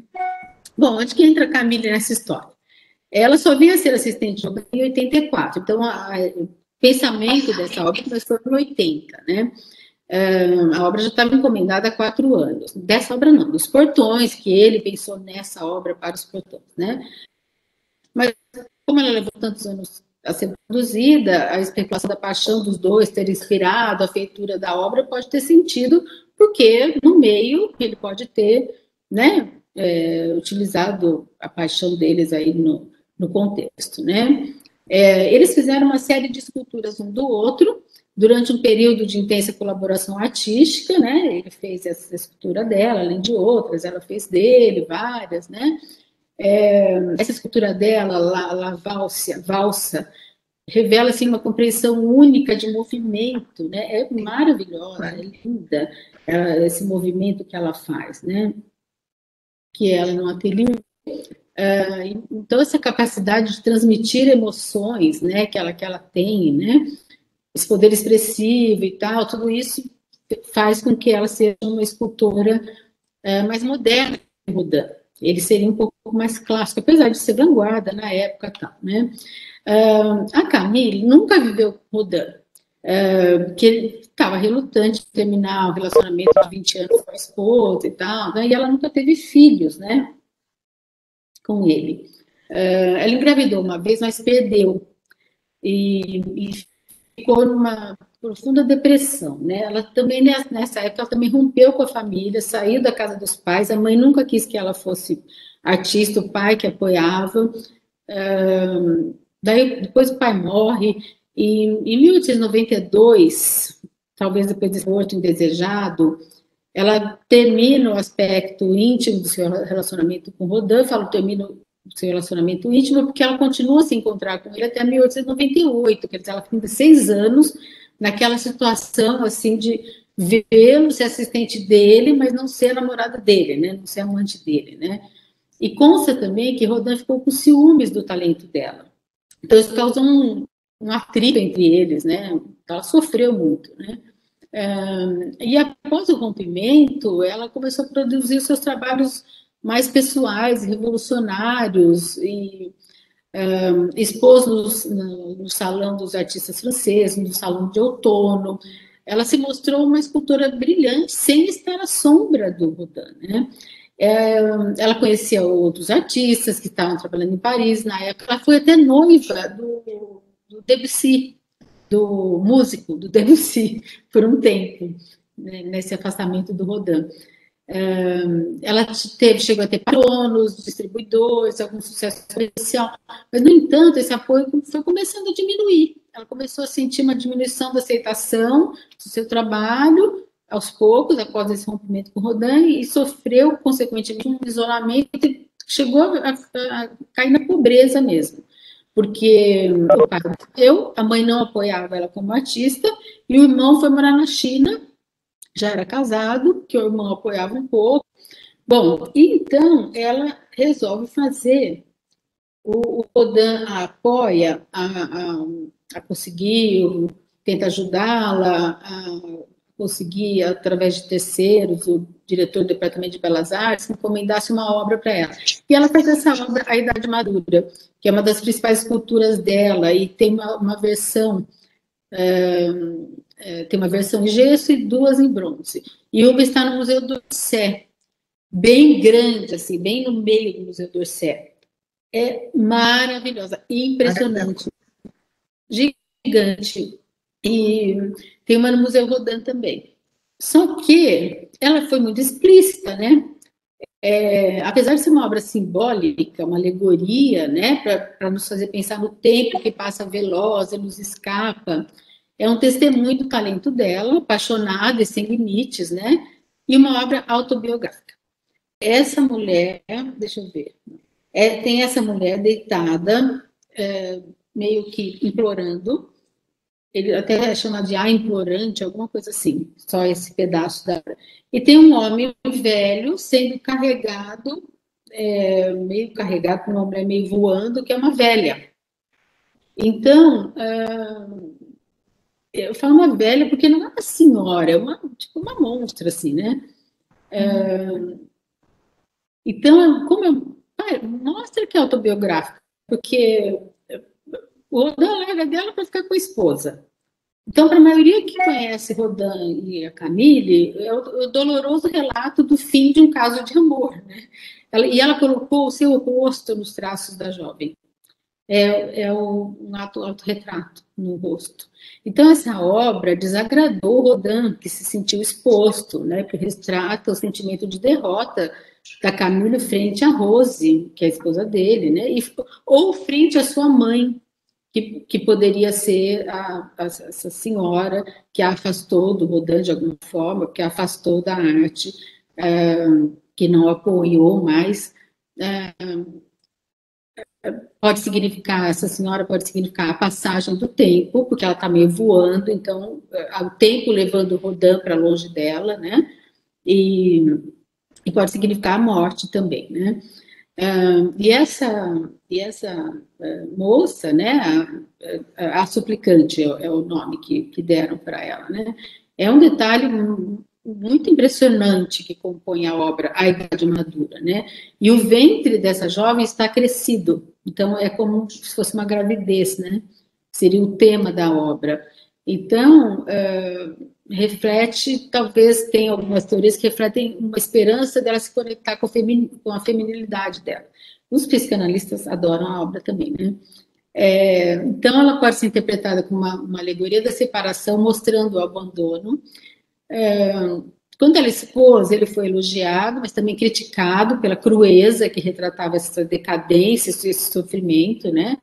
Bom, onde que entra a Camille nessa história? Ela só vinha ser assistente de obra em 84, então o pensamento dessa obra começou em 80, né? A obra já estava encomendada há 4 anos. Dessa obra não, dos portões, que ele pensou nessa obra para os portões, né? Mas, como ela levou tantos anos a ser produzida, a especulação da paixão dos dois ter inspirado a feitura da obra pode ter sentido, porque no meio ele pode ter, né, utilizado a paixão deles aí no contexto, né? Eles fizeram uma série de esculturas um do outro, durante um período de intensa colaboração artística, né? Ele fez essa escultura dela, além de outras, ela fez dele, várias, né? Essa escultura dela, La Valsa, revela assim, uma compreensão única de movimento, né? É maravilhosa, é linda esse movimento que ela faz, né? Que ela no ateliê. Então, essa capacidade de transmitir emoções, né? Que ela tem, né? Esse poder expressivo e tal, tudo isso faz com que ela seja uma escultora mais moderna, Rodin. Ele seria um pouco mais clássico, apesar de ser vanguarda na época e tal, né? A Camille nunca viveu com Rodin, porque ele estava relutante em terminar um relacionamento de 20 anos com a esposa e tal, né? E ela nunca teve filhos, né? Com ele. Ela engravidou uma vez, mas perdeu. E ficou numa profunda depressão, né? Ela também, nessa época, ela também rompeu com a família, saiu da casa dos pais, a mãe nunca quis que ela fosse artista, o pai que apoiava. Daí, depois o pai morre, e em 1892, talvez depois desse aborto indesejado, ela termina o aspecto íntimo do seu relacionamento com Rodin, termina o seu relacionamento íntimo, porque ela continua a se encontrar com ele até 1898, quer dizer, ela fica 6 anos naquela situação, assim, de vê-lo, ser assistente dele, mas não ser namorada dele, né, não ser amante dele, né. E consta também que Rodin ficou com ciúmes do talento dela. Então, isso causa um atrito entre eles, né, ela sofreu muito, né. E após o rompimento, ela começou a produzir seus trabalhos mais pessoais, revolucionários, e expôs no Salão dos Artistas Franceses, no Salão de Outono. Ela se mostrou uma escultora brilhante, sem estar à sombra do Rodin, né? Ela conhecia outros artistas que estavam trabalhando em Paris na época. Ela foi até noiva do Debussy, do músico do Debussy, por um tempo, né, nesse afastamento do Rodin. Ela chegou a ter patronos, distribuidores, algum sucesso especial, mas, no entanto, esse apoio foi começando a diminuir. Ela começou a sentir uma diminuição da aceitação do seu trabalho, aos poucos, após esse rompimento com Rodin, e sofreu, consequentemente, um isolamento, e chegou a cair na pobreza mesmo. porque o pai morreu, a mãe não apoiava ela como artista, e o irmão foi morar na China, já era casado, que o irmão apoiava um pouco. Bom, então ela resolve fazer, o Rodin a apoia a conseguir, tenta ajudá-la a conseguir, através de terceiros, o diretor do Departamento de Belas Artes, encomendasse uma obra para ela. E ela fez essa obra, A Idade Madura, que é uma das principais esculturas dela, e tem uma versão, tem uma versão em gesso e duas em bronze. E uma está no Museu d'Orsay, bem grande, assim, bem no meio do Museu d'Orsay. É maravilhosa, impressionante, gigante. E tem uma no Museu Rodin também. Só que ela foi muito explícita, né? Apesar de ser uma obra simbólica, uma alegoria, né, para nos fazer pensar no tempo que passa veloz, nos escapa, é um testemunho do talento dela, apaixonada e sem limites, né? E uma obra autobiográfica. Essa mulher, deixa eu ver, tem essa mulher deitada, meio que implorando, ele até é chamado de implorante, alguma coisa assim, só esse pedaço da... E tem um homem velho sendo carregado, meio carregado, com uma mulher meio voando, que é uma velha. Então, eu falo uma velha porque não é uma senhora, é tipo uma monstra, assim, né? Então, mostra que é autobiográfico, porque o Rodin larga dela para ficar com a esposa. Então, para a maioria que conhece Rodin e a Camille, é o doloroso relato do fim de um caso de amor, né? Ela colocou o seu rosto nos traços da jovem. Um autorretrato no rosto. Então, essa obra desagradou Rodin, que se sentiu exposto, né? Que retrata o sentimento de derrota da Camille frente a Rose, que é a esposa dele, né? Ou frente à sua mãe, que poderia ser essa senhora que a afastou do Rodin de alguma forma, que a afastou da arte, que não apoiou mais. Essa senhora pode significar a passagem do tempo, porque ela está meio voando, então, o tempo levando o Rodin para longe dela, né? E pode significar a morte também, né? E essa moça, né, a suplicante é o nome que deram para ela, né? É um detalhe muito impressionante que compõe a obra A Idade Madura, né? E o ventre dessa jovem está crescido, então é como se fosse uma gravidez, né? Seria o tema da obra. Então, reflete, talvez tenha algumas teorias que refletem uma esperança dela se conectar com a feminilidade dela. Os psicanalistas adoram a obra também, né? Então, ela pode ser interpretada como uma alegoria da separação, mostrando o abandono. Quando ela expôs, ele foi elogiado, mas também criticado pela crueza que retratava essa decadência, esse sofrimento, né?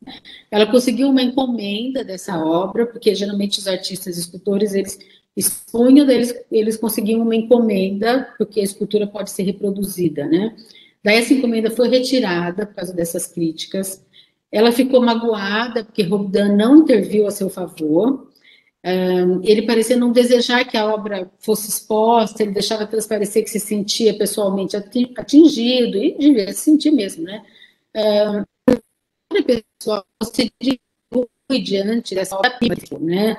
Ela conseguiu uma encomenda dessa obra, porque geralmente os artistas e escultores, eles expunham, eles conseguiam uma encomenda, porque a escultura pode ser reproduzida, né? Daí essa encomenda foi retirada por causa dessas críticas. Ela ficou magoada, porque Rodin não interviu a seu favor. Ele parecia não desejar que a obra fosse exposta, ele deixava transparecer que se sentia pessoalmente atingido, e devia se sentir mesmo, né? O pessoal se distribui diante dessa obra, né?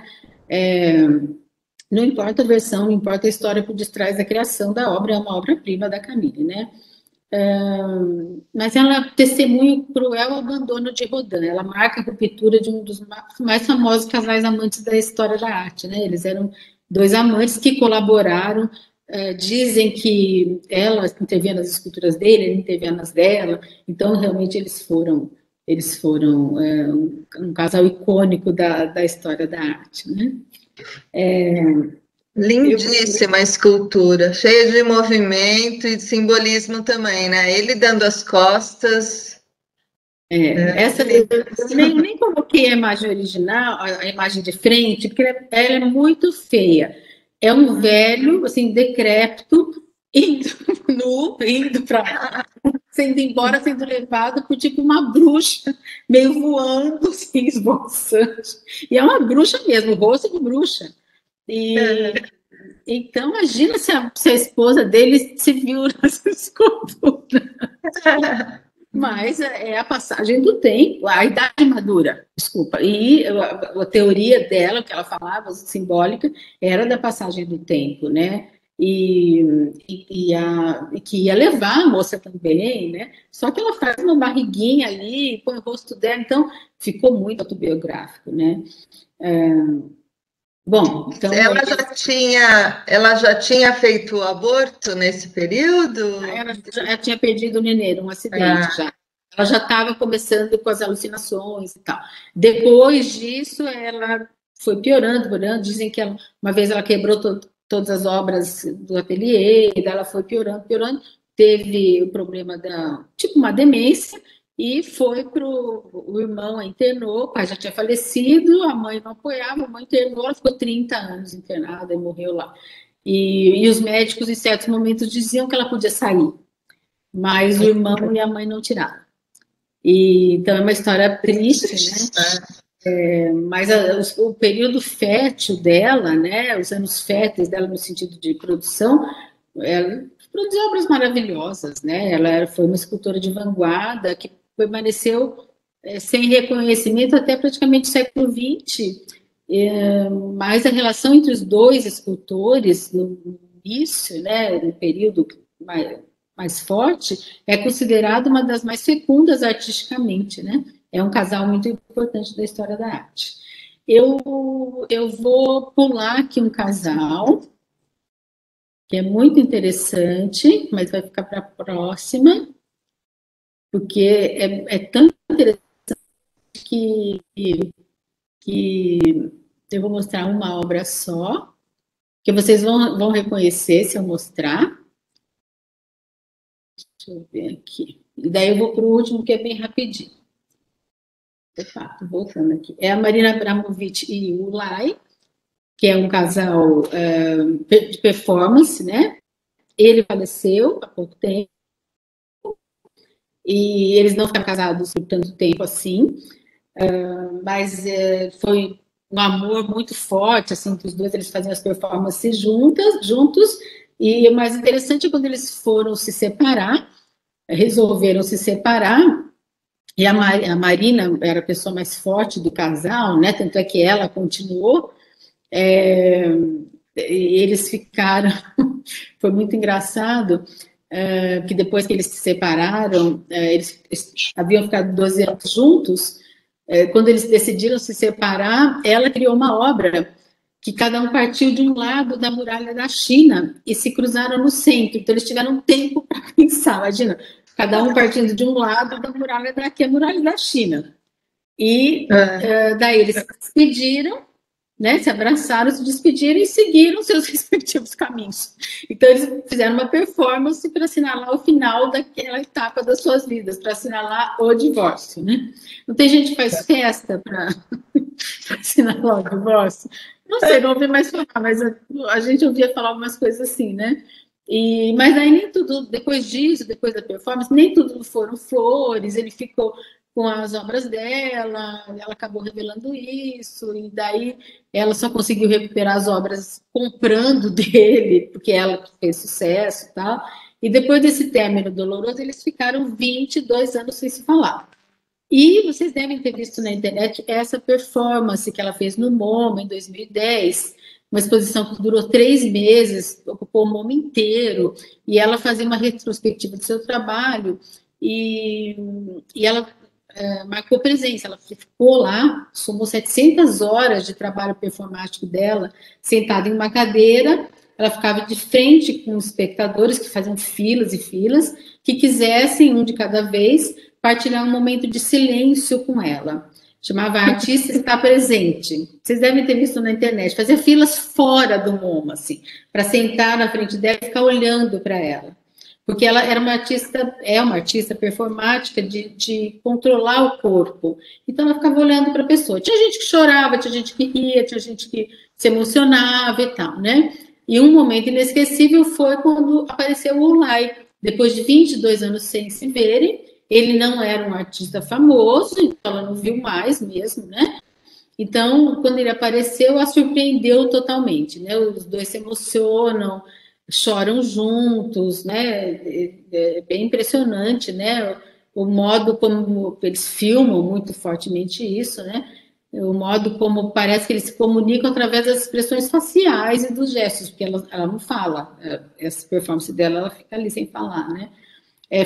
Não importa a versão, não importa a história por detrás da criação da obra, é uma obra-prima da Camille, né? Mas ela testemunha o cruel abandono de Rodin, ela marca a ruptura de um dos mais famosos casais amantes da história da arte, né? Eles eram dois amantes que colaboraram, dizem que ela intervia nas esculturas dele, ele intervia nas dela, então realmente eles foram um casal icônico da história da arte, né? Lindíssima a escultura, cheia de movimento e de simbolismo também, né? Ele dando as costas. Essa nem coloquei a imagem original, a imagem de frente, porque ela é muito feia. É um velho, assim, decrépito, indo para sendo embora, sendo levado por tipo uma bruxa, meio voando, assim, esboçando. E é uma bruxa mesmo, o rosto de bruxa. E então, imagina se a esposa dele se viu nessa escultura. Mas é a passagem do tempo, a idade madura, desculpa. E a teoria dela, que ela falava, simbólica, era da passagem do tempo, né? E que ia levar a moça também, né? Só que ela faz uma barriguinha ali, põe o rosto dela, então ficou muito autobiográfico, né? Bom, então... Ela já tinha feito o aborto nesse período? Ela já tinha perdido o nenê num acidente, já. Ela já estava começando com as alucinações e tal. Depois disso, ela foi piorando. Dizem que uma vez ela quebrou todas as obras do ateliê, e ela foi piorando. Teve o problema tipo uma demência, e foi para o irmão, internou, o pai já tinha falecido, a mãe não apoiava, a mãe internou, ela ficou 30 anos internada e morreu lá. E os médicos, em certos momentos, diziam que ela podia sair, mas o irmão e a mãe não tiraram. Então, é uma história triste, né? Mas o período fértil dela, né, os anos férteis dela no sentido de produção, ela produziu obras maravilhosas, né? Ela foi uma escultora de vanguarda que permaneceu sem reconhecimento até praticamente o século XX. Mas a relação entre os dois escultores, no início, né, no período mais forte, é considerada uma das mais fecundas artisticamente, né? É um casal muito importante da história da arte. Eu vou pular aqui um casal, que é muito interessante, mas vai ficar para a próxima, porque é tão interessante que eu vou mostrar uma obra só, que vocês vão reconhecer se eu mostrar. Deixa eu ver aqui. E daí eu vou para o último, que é bem rapidinho. Opa, voltando aqui. É a Marina Abramovic e o Ulay, que é um casal de performance, né? Ele faleceu há pouco tempo, e eles não ficaram casados por tanto tempo assim, mas foi um amor muito forte, assim, entre os dois. Eles faziam as performances juntos, e o mais interessante é quando eles foram se separar, resolveram se separar, e a Marina era a pessoa mais forte do casal, né? Tanto é que ela continuou, eles ficaram, foi muito engraçado, que depois que eles se separaram, eles haviam ficado 12 anos juntos, quando eles decidiram se separar, ela criou uma obra que cada um partiu de um lado da muralha da China e se cruzaram no centro, então eles tiveram tempo para pensar, imagina, cada um partindo de um lado da muralha daqui, a muralha da China. E daí eles se despediram, né, se abraçaram, se despediram e seguiram seus respectivos caminhos. Então, eles fizeram uma performance para assinalar o final daquela etapa das suas vidas, para assinalar o divórcio, né? Não tem gente que faz festa para assinalar o divórcio? Não sei, não ouvi mais falar, mas a gente ouvia falar algumas coisas assim, né? Mas aí nem tudo, depois disso, depois da performance, nem tudo foram flores, ele ficou com as obras dela, ela acabou revelando isso, e daí ela só conseguiu recuperar as obras comprando dele, porque ela fez sucesso e tal, e depois desse término doloroso, eles ficaram 22 anos sem se falar. E vocês devem ter visto na internet essa performance que ela fez no MoMA em 2010, uma exposição que durou 3 meses, ocupou o MoMA inteiro, e ela fazia uma retrospectiva do seu trabalho, e ela marcou presença, ela ficou lá, somou 700 horas de trabalho performático dela, sentada em uma cadeira, ela ficava de frente com os espectadores que faziam filas e filas, que quisessem, um de cada vez, partilhar um momento de silêncio com ela. Chamava Artista Está Presente. Vocês devem ter visto na internet. Fazia filas fora do MoMA, assim, para sentar na frente dela e ficar olhando para ela. Porque ela era uma artista performática de controlar o corpo. Então, ela ficava olhando para a pessoa. Tinha gente que chorava, tinha gente que ria, tinha gente que se emocionava e tal, né? E um momento inesquecível foi quando apareceu o Ulay, depois de 22 anos sem se verem. Ele não era um artista famoso, então ela não viu mais mesmo, né? Então, quando ele apareceu, a surpreendeu totalmente, né? Os dois se emocionam, choram juntos, né? É bem impressionante, né? O modo como eles filmam muito fortemente isso, né? O modo como parece que eles se comunicam através das expressões faciais e dos gestos, porque ela não fala, essa performance dela, ela fica ali sem falar, né?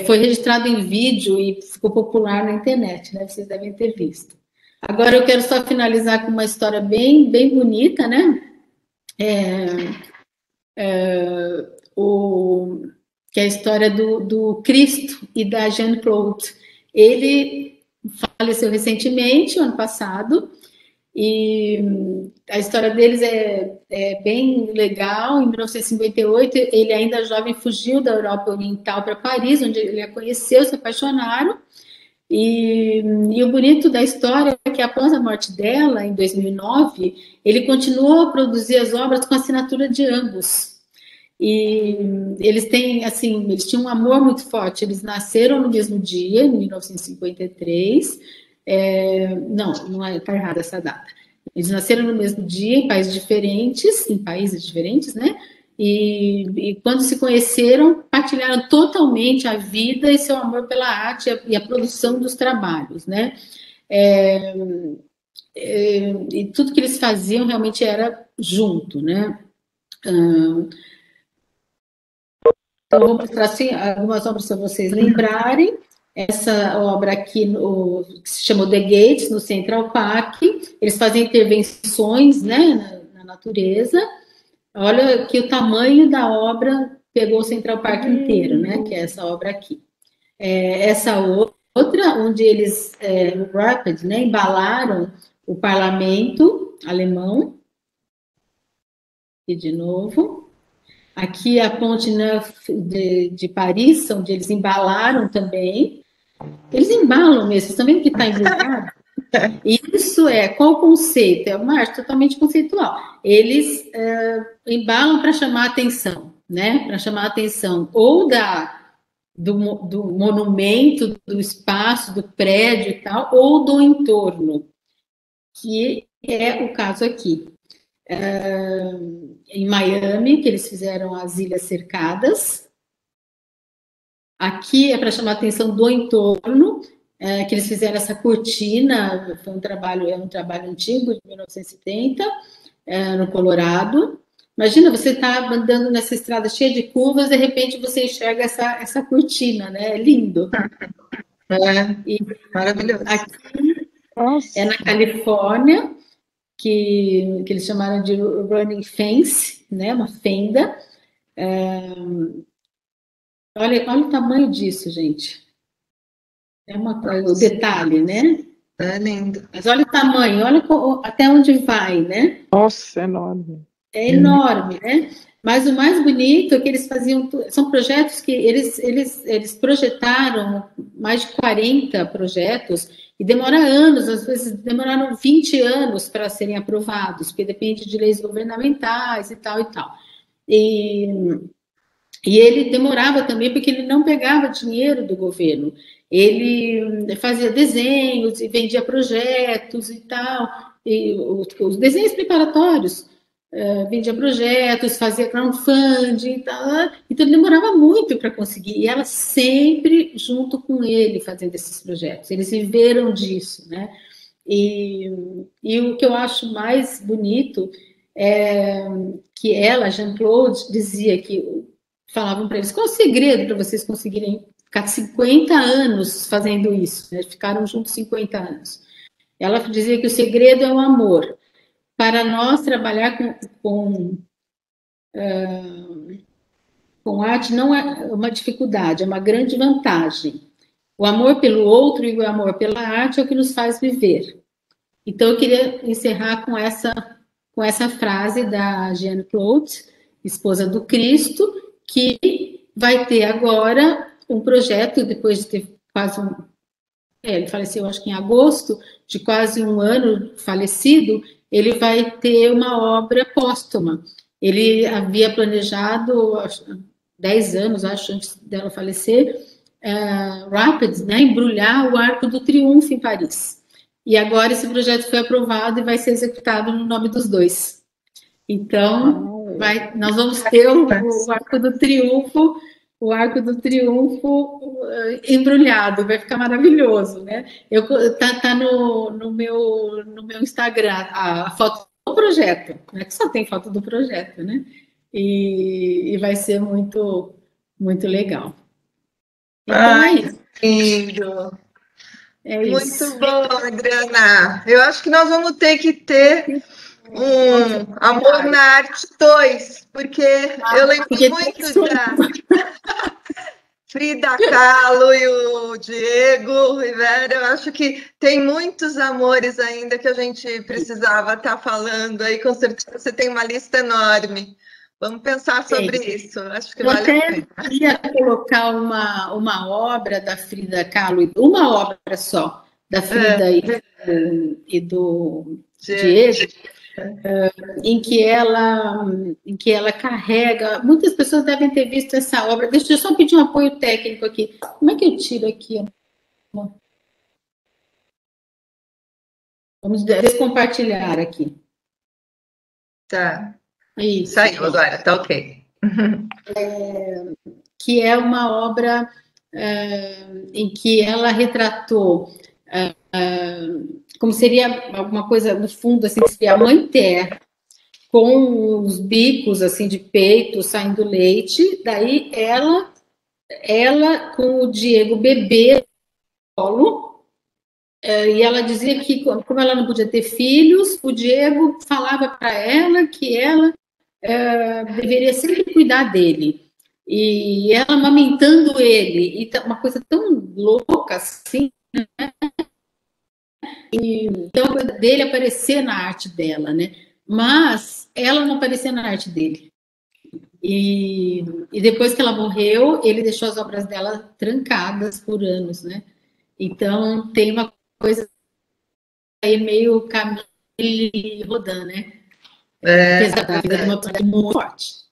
Foi registrado em vídeo e ficou popular na internet, né? Vocês devem ter visto. Agora eu quero só finalizar com uma história bem, bem bonita, né? Que é a história do Cristo e da Jeanne-Claude. Ele faleceu recentemente, ano passado, e a história deles é bem legal. Em 1958, ele ainda jovem fugiu da Europa Oriental para Paris, onde ele a conheceu, se apaixonaram. E o bonito da história é que após a morte dela, em 2009, ele continuou a produzir as obras com a assinatura de ambos. E eles têm, assim, eles tinham um amor muito forte. Eles nasceram no mesmo dia, em 1953. Não é, tá errada essa data. Eles nasceram no mesmo dia, em países diferentes, né? E quando se conheceram, partilharam totalmente a vida e seu amor pela arte e a produção dos trabalhos, né? E tudo que eles faziam realmente era junto, né? Então, eu vou mostrar assim, algumas obras para vocês lembrarem. Essa obra aqui, que se chama The Gates, no Central Park, eles fazem intervenções, né, na natureza. Olha aqui o tamanho da obra, pegou o Central Park inteiro, né, que é essa obra aqui. Essa outra, onde eles, Rapid, né, embalaram o parlamento alemão. E de novo. Aqui a Ponte Neuf de Paris, onde eles embalaram também. Eles embalam mesmo, vocês estão vendo que está embrulhado? Isso qual o conceito? É uma arte totalmente conceitual. Eles embalam para chamar a atenção, né? Para chamar a atenção ou do monumento, do espaço, do prédio e tal, ou do entorno, que é o caso aqui. Em Miami, que eles fizeram as Ilhas Cercadas. Aqui é para chamar a atenção do entorno, que eles fizeram essa cortina, foi um trabalho antigo, de 1970, no Colorado. Imagina, você está andando nessa estrada cheia de curvas, de repente você enxerga essa cortina, né? É lindo. Maravilhoso. Aqui é na Califórnia, que eles chamaram de running fence, né? Uma fenda. Olha o tamanho disso, gente. É o detalhe, né? É lindo. Mas olha o tamanho, olha até onde vai, né? Nossa, é enorme. É enorme, né? Mas o mais bonito é que eles faziam... São projetos que eles projetaram mais de 40 projetos e demora anos, às vezes demoraram 20 anos para serem aprovados, porque depende de leis governamentais e tal e tal. E ele demorava também porque ele não pegava dinheiro do governo. Ele fazia desenhos e vendia projetos e tal, e os desenhos preparatórios, vendia projetos, fazia crowdfunding e tal, então ele demorava muito para conseguir, e ela sempre junto com ele fazendo esses projetos, eles viveram disso, né? E o que eu acho mais bonito é que ela, Jeanne-Claude, dizia que falavam para eles, qual é o segredo para vocês conseguirem ficar 50 anos fazendo isso? Né? Ficaram juntos 50 anos. Ela dizia que o segredo é o amor. Para nós, trabalhar com arte não é uma dificuldade, é uma grande vantagem. O amor pelo outro e o amor pela arte é o que nos faz viver. Então, eu queria encerrar com essa frase da Jeanne-Claude, esposa do Cristo, que vai ter agora um projeto, depois de ter quase ele faleceu, acho que em agosto, de quase um ano falecido, ele vai ter uma obra póstuma. Ele havia planejado 10 anos, acho, antes dela falecer, Rapids, né, embrulhar o Arco do Triunfo em Paris. E agora esse projeto foi aprovado e vai ser executado no nome dos dois. Então, nós vamos ter o Arco do Triunfo, embrulhado, vai ficar maravilhoso, né? Tá no meu Instagram a foto do projeto, né? Que só tem foto do projeto, né? E vai ser muito, muito legal. Então é isso. Lindo. É muito isso. bom, Adriana. Eu acho que nós vamos ter que ter um Amor na Arte 2, porque eu lembro muito da Frida Kahlo e o Diego Rivera. Eu acho que tem muitos amores ainda que a gente precisava estar falando aí. Com certeza você tem uma lista enorme. Vamos pensar sobre isso. Acho que eu vale a pena. Eu queria colocar uma obra da Frida Kahlo, uma obra só, da Frida e do Diego, em que ela carrega. Muitas pessoas devem ter visto essa obra. Deixa eu só pedir um apoio técnico aqui. Como é que eu tiro aqui? Vamos descompartilhar aqui. Tá. Isso. Saiu agora, tá ok. Que é uma obra em que ela retratou como seria alguma coisa no fundo assim, seria a mãe terra com os bicos assim de peito saindo leite, daí ela com o Diego bebê no colo, e ela dizia que como ela não podia ter filhos, o Diego falava para ela que ela deveria sempre cuidar dele. E ela amamentando ele, e uma coisa tão louca assim, né? E então a coisa dele aparecer na arte dela, né? Mas ela não aparecia na arte dele. E depois que ela morreu, ele deixou as obras dela trancadas por anos, né? Então tem uma coisa aí meio Camille Rodin, né? Apesar da vida de uma pessoa muito forte.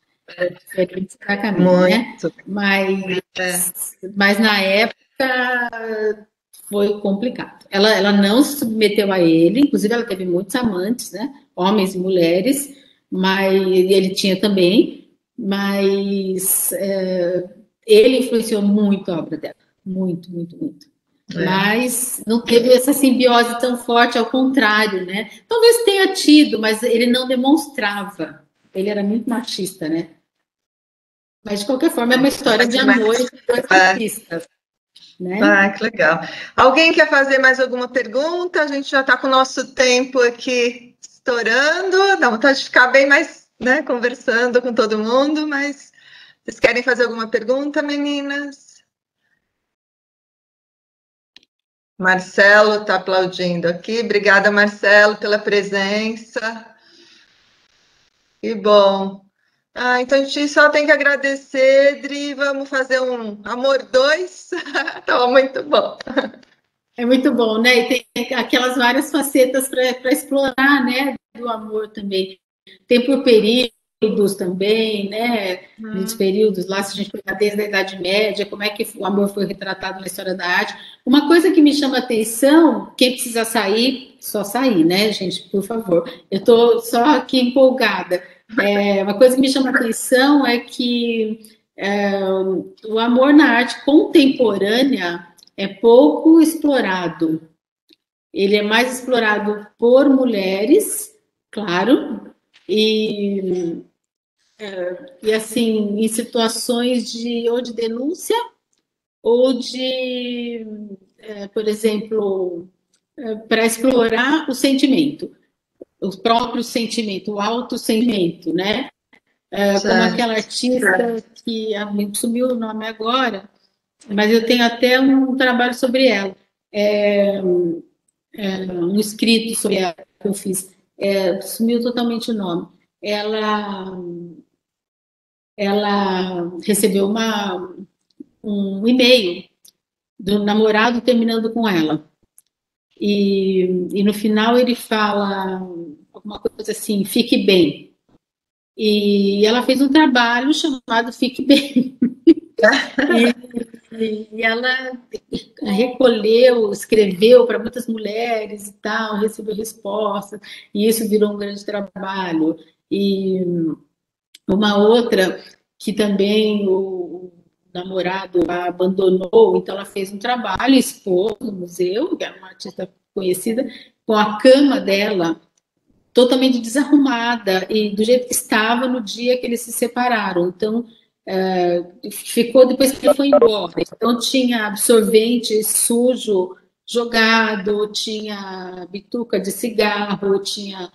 Diferente da Camille, né? Mas na época foi complicado. Ela não se submeteu a ele, inclusive ela teve muitos amantes, né? Homens e mulheres, mas ele tinha também, mas ele influenciou muito a obra dela, muito, muito, muito. Mas não teve essa simbiose tão forte, ao contrário, né? Talvez tenha tido, mas ele não demonstrava. Ele era muito machista, né? Mas, de qualquer forma, é uma história de amor de dois artistas. Né? Que legal. Alguém quer fazer mais alguma pergunta? A gente já está com o nosso tempo aqui estourando. Dá vontade de ficar bem mais, né, conversando com todo mundo, mas vocês querem fazer alguma pergunta, meninas? Marcelo está aplaudindo aqui. Obrigada, Marcelo, pela presença. Que bom. Então a gente só tem que agradecer, Dri. Vamos fazer um Amor 2. Estava muito bom. É muito bom, né? E tem aquelas várias facetas para explorar, né? Do amor também. Tem por períodos também, né? Nos períodos lá, se a gente pegar desde a Idade Média, como é que o amor foi retratado na história da arte. Uma coisa que me chama a atenção, quem precisa sair, só sair, né, gente? Por favor. Eu estou só aqui empolgada. Uma coisa que me chama a atenção é que o amor na arte contemporânea é pouco explorado. Ele é mais explorado por mulheres, claro, e assim, em situações ou de denúncia, ou de, por exemplo, para explorar o sentimento, o próprio sentimento, o autossentimento, né? Como aquela artista que me sumiu o nome agora, mas eu tenho até um trabalho sobre ela, um escrito sobre ela que eu fiz. Sumiu totalmente o nome. Ela recebeu um e-mail do namorado terminando com ela. E no final ele fala alguma coisa assim, fique bem. e ela fez um trabalho chamado Fique Bem. E ela recolheu, escreveu para muitas mulheres e tal, recebeu respostas, e isso virou um grande trabalho. E uma outra que também o namorado a abandonou, então ela fez um trabalho, expôs no museu, que é uma artista conhecida, com a cama dela totalmente desarrumada e do jeito que estava no dia que eles se separaram. Então, ficou depois que ele foi embora. Então, tinha absorvente sujo jogado, tinha bituca de cigarro, tinha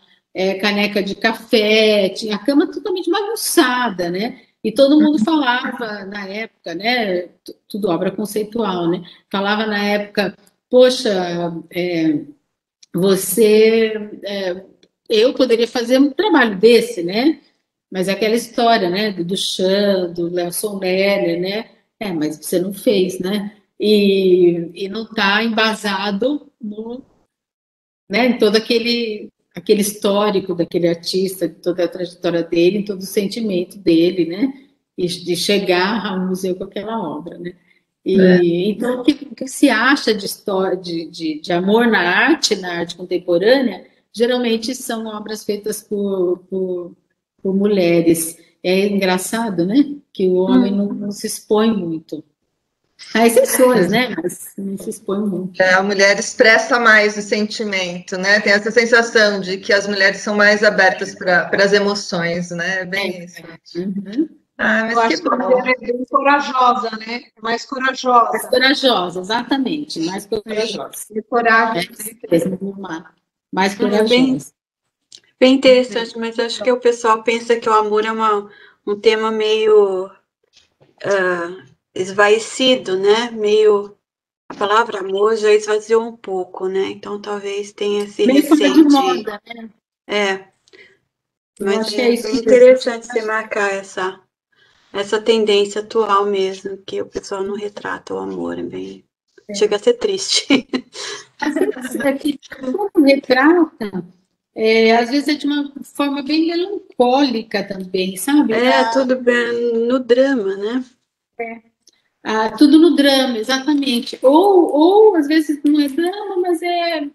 caneca de café, tinha a cama totalmente bagunçada, né? E todo mundo falava na época, né? Tudo obra conceitual, né? Falava na época, poxa, eu poderia fazer um trabalho desse, né? Mas é aquela história, né? Do Duchamp, do Léo Sonner, né? Mas você não fez, né? E não está embasado né, em todo aquele histórico daquele artista, toda a trajetória dele, todo o sentimento dele, né? E de chegar ao museu com aquela obra, né? Então, o que se acha de história, de amor na arte contemporânea, geralmente são obras feitas por mulheres. É engraçado, né? Que o homem não se expõe muito. Há exceções, né? Mas não se expõe muito. A mulher expressa mais o sentimento, né? Tem essa sensação de que as mulheres são mais abertas para as emoções, né? Bem isso. Uhum. Mas eu acho que a mulher é bem corajosa, né? Mais corajosa. Mais corajosa, exatamente. Mais corajosa. De coragem. Mais corajosa. Bem interessante, mas acho que o pessoal pensa que o amor é um tema meio esvaecido, né? Meio... A palavra amor já esvaziou um pouco, né? Então, talvez tenha esse receio de moda, né? Mas é bem interessante você marcar essa tendência atual mesmo, que o pessoal não retrata o amor, chega a ser triste. Como retrata, às vezes é de uma forma bem melancólica também, sabe? Tudo bem no drama, né? Tudo no drama, exatamente. Ou às vezes não é drama, mas é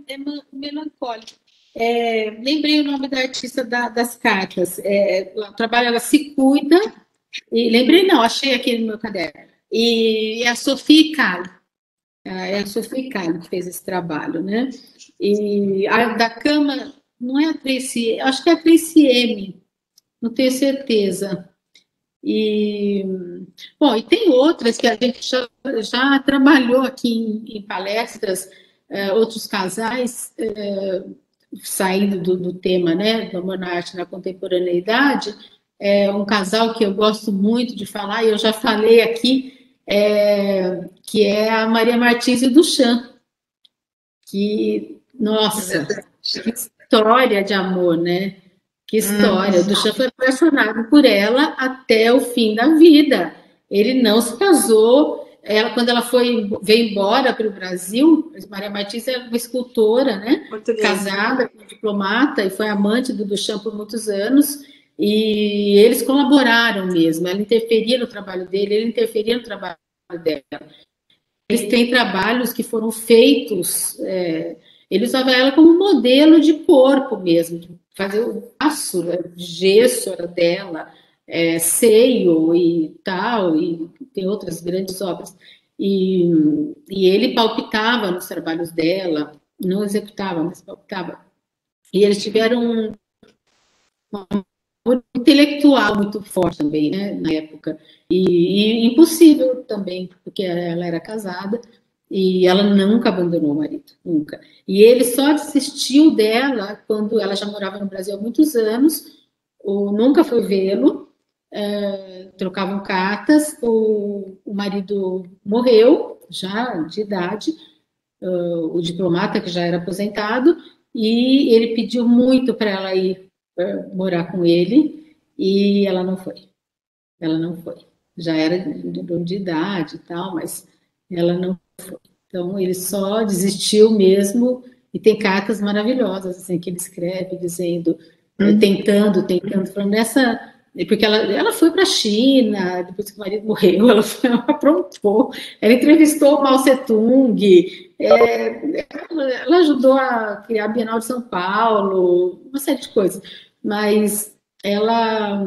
melancólico. Lembrei o nome da artista das cartas. O trabalho, ela se cuida. E lembrei, não, achei aqui no meu caderno. E é a Sophie Calle. É a Sophie Calle que fez esse trabalho, né? E a da cama, não é a Tracy, acho que é a Tracy M, não tenho certeza. Bom, e tem outras que a gente já trabalhou aqui em palestras, outros casais, saindo do tema, né, do amor na arte na contemporaneidade. Um casal que eu gosto muito de falar, e eu já falei aqui, que é a Maria Martins e o Duchamp, que, nossa, que história de amor, né? Que história. O Duchamp foi apaixonado por ela até o fim da vida. Ele não se casou. Quando ela veio embora para o Brasil, Maria Martins era uma escultora, né? Casada com um diplomata, e foi amante do Duchamp por muitos anos. E eles colaboraram mesmo. Ela interferia no trabalho dele, ele interferia no trabalho dela. Eles têm trabalhos que foram feitos. Ele usava ela como modelo de corpo mesmo, de fazer o passo, gesso era dela, seio e tal, e tem outras grandes obras. E ele palpitava nos trabalhos dela, não executava, mas palpitava. E eles tiveram um intelectual muito forte também, né, na época. E impossível também, porque ela era casada, e ela nunca abandonou o marido, nunca. E ele só desistiu dela quando ela já morava no Brasil há muitos anos, nunca foi vê-lo, trocavam cartas, o marido morreu, já de idade, o diplomata que já era aposentado, e ele pediu muito para ela ir morar com ele, e ela não foi. Ela não foi. Já era de idade e tal, mas ela não foi. Então, ele só desistiu mesmo, e tem cartas maravilhosas, assim, que ele escreve, dizendo, tentando, falando porque ela foi para a China, depois que o marido morreu, ela aprontou, ela entrevistou o Mao Tse-tung, ela ajudou a criar a Bienal de São Paulo, uma série de coisas, mas ela...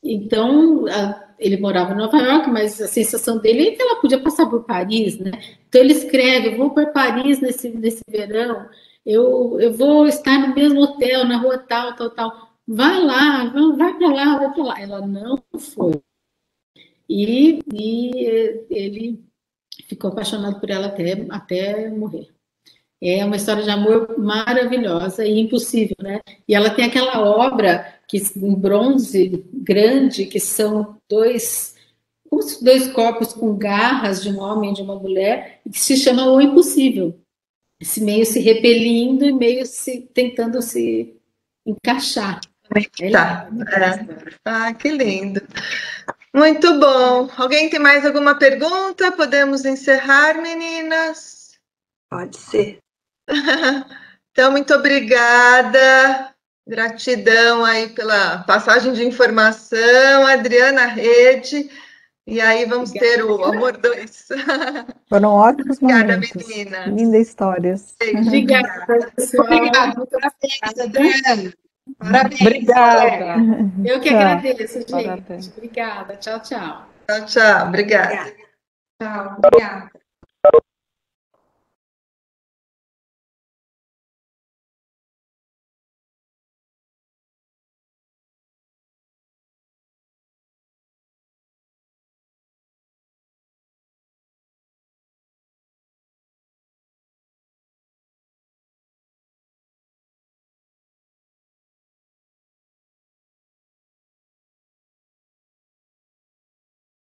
Então, ele morava em Nova York, mas a sensação dele é que ela podia passar por Paris, né? Então ele escreve, eu vou para Paris nesse verão, eu vou estar no mesmo hotel, na rua tal, tal, tal. Vai lá, vai para lá, vai para lá. Ela não foi. E ele ficou apaixonado por ela até morrer. É uma história de amor maravilhosa e impossível, né? E ela tem aquela obra em bronze grande, que são dois corpos com garras de um homem e de uma mulher, que se chama O Impossível. Esse meio se repelindo e meio tentando se encaixar. Tá. Que lindo. Muito bom. Alguém tem mais alguma pergunta? Podemos encerrar, meninas? Pode ser. Então, muito obrigada. Gratidão aí pela passagem de informação, Adriana Rede. E aí vamos ter o Amor 2. Foram ótimos momentos. Obrigada, meninas. Lindas histórias. Obrigada, pessoal. Obrigada. Parabéns, Adriana. Parabéns. Obrigada. Eu que agradeço, gente. Parabéns. Obrigada. Tchau, tchau. Tchau, tchau. Obrigada. Tchau. Obrigada.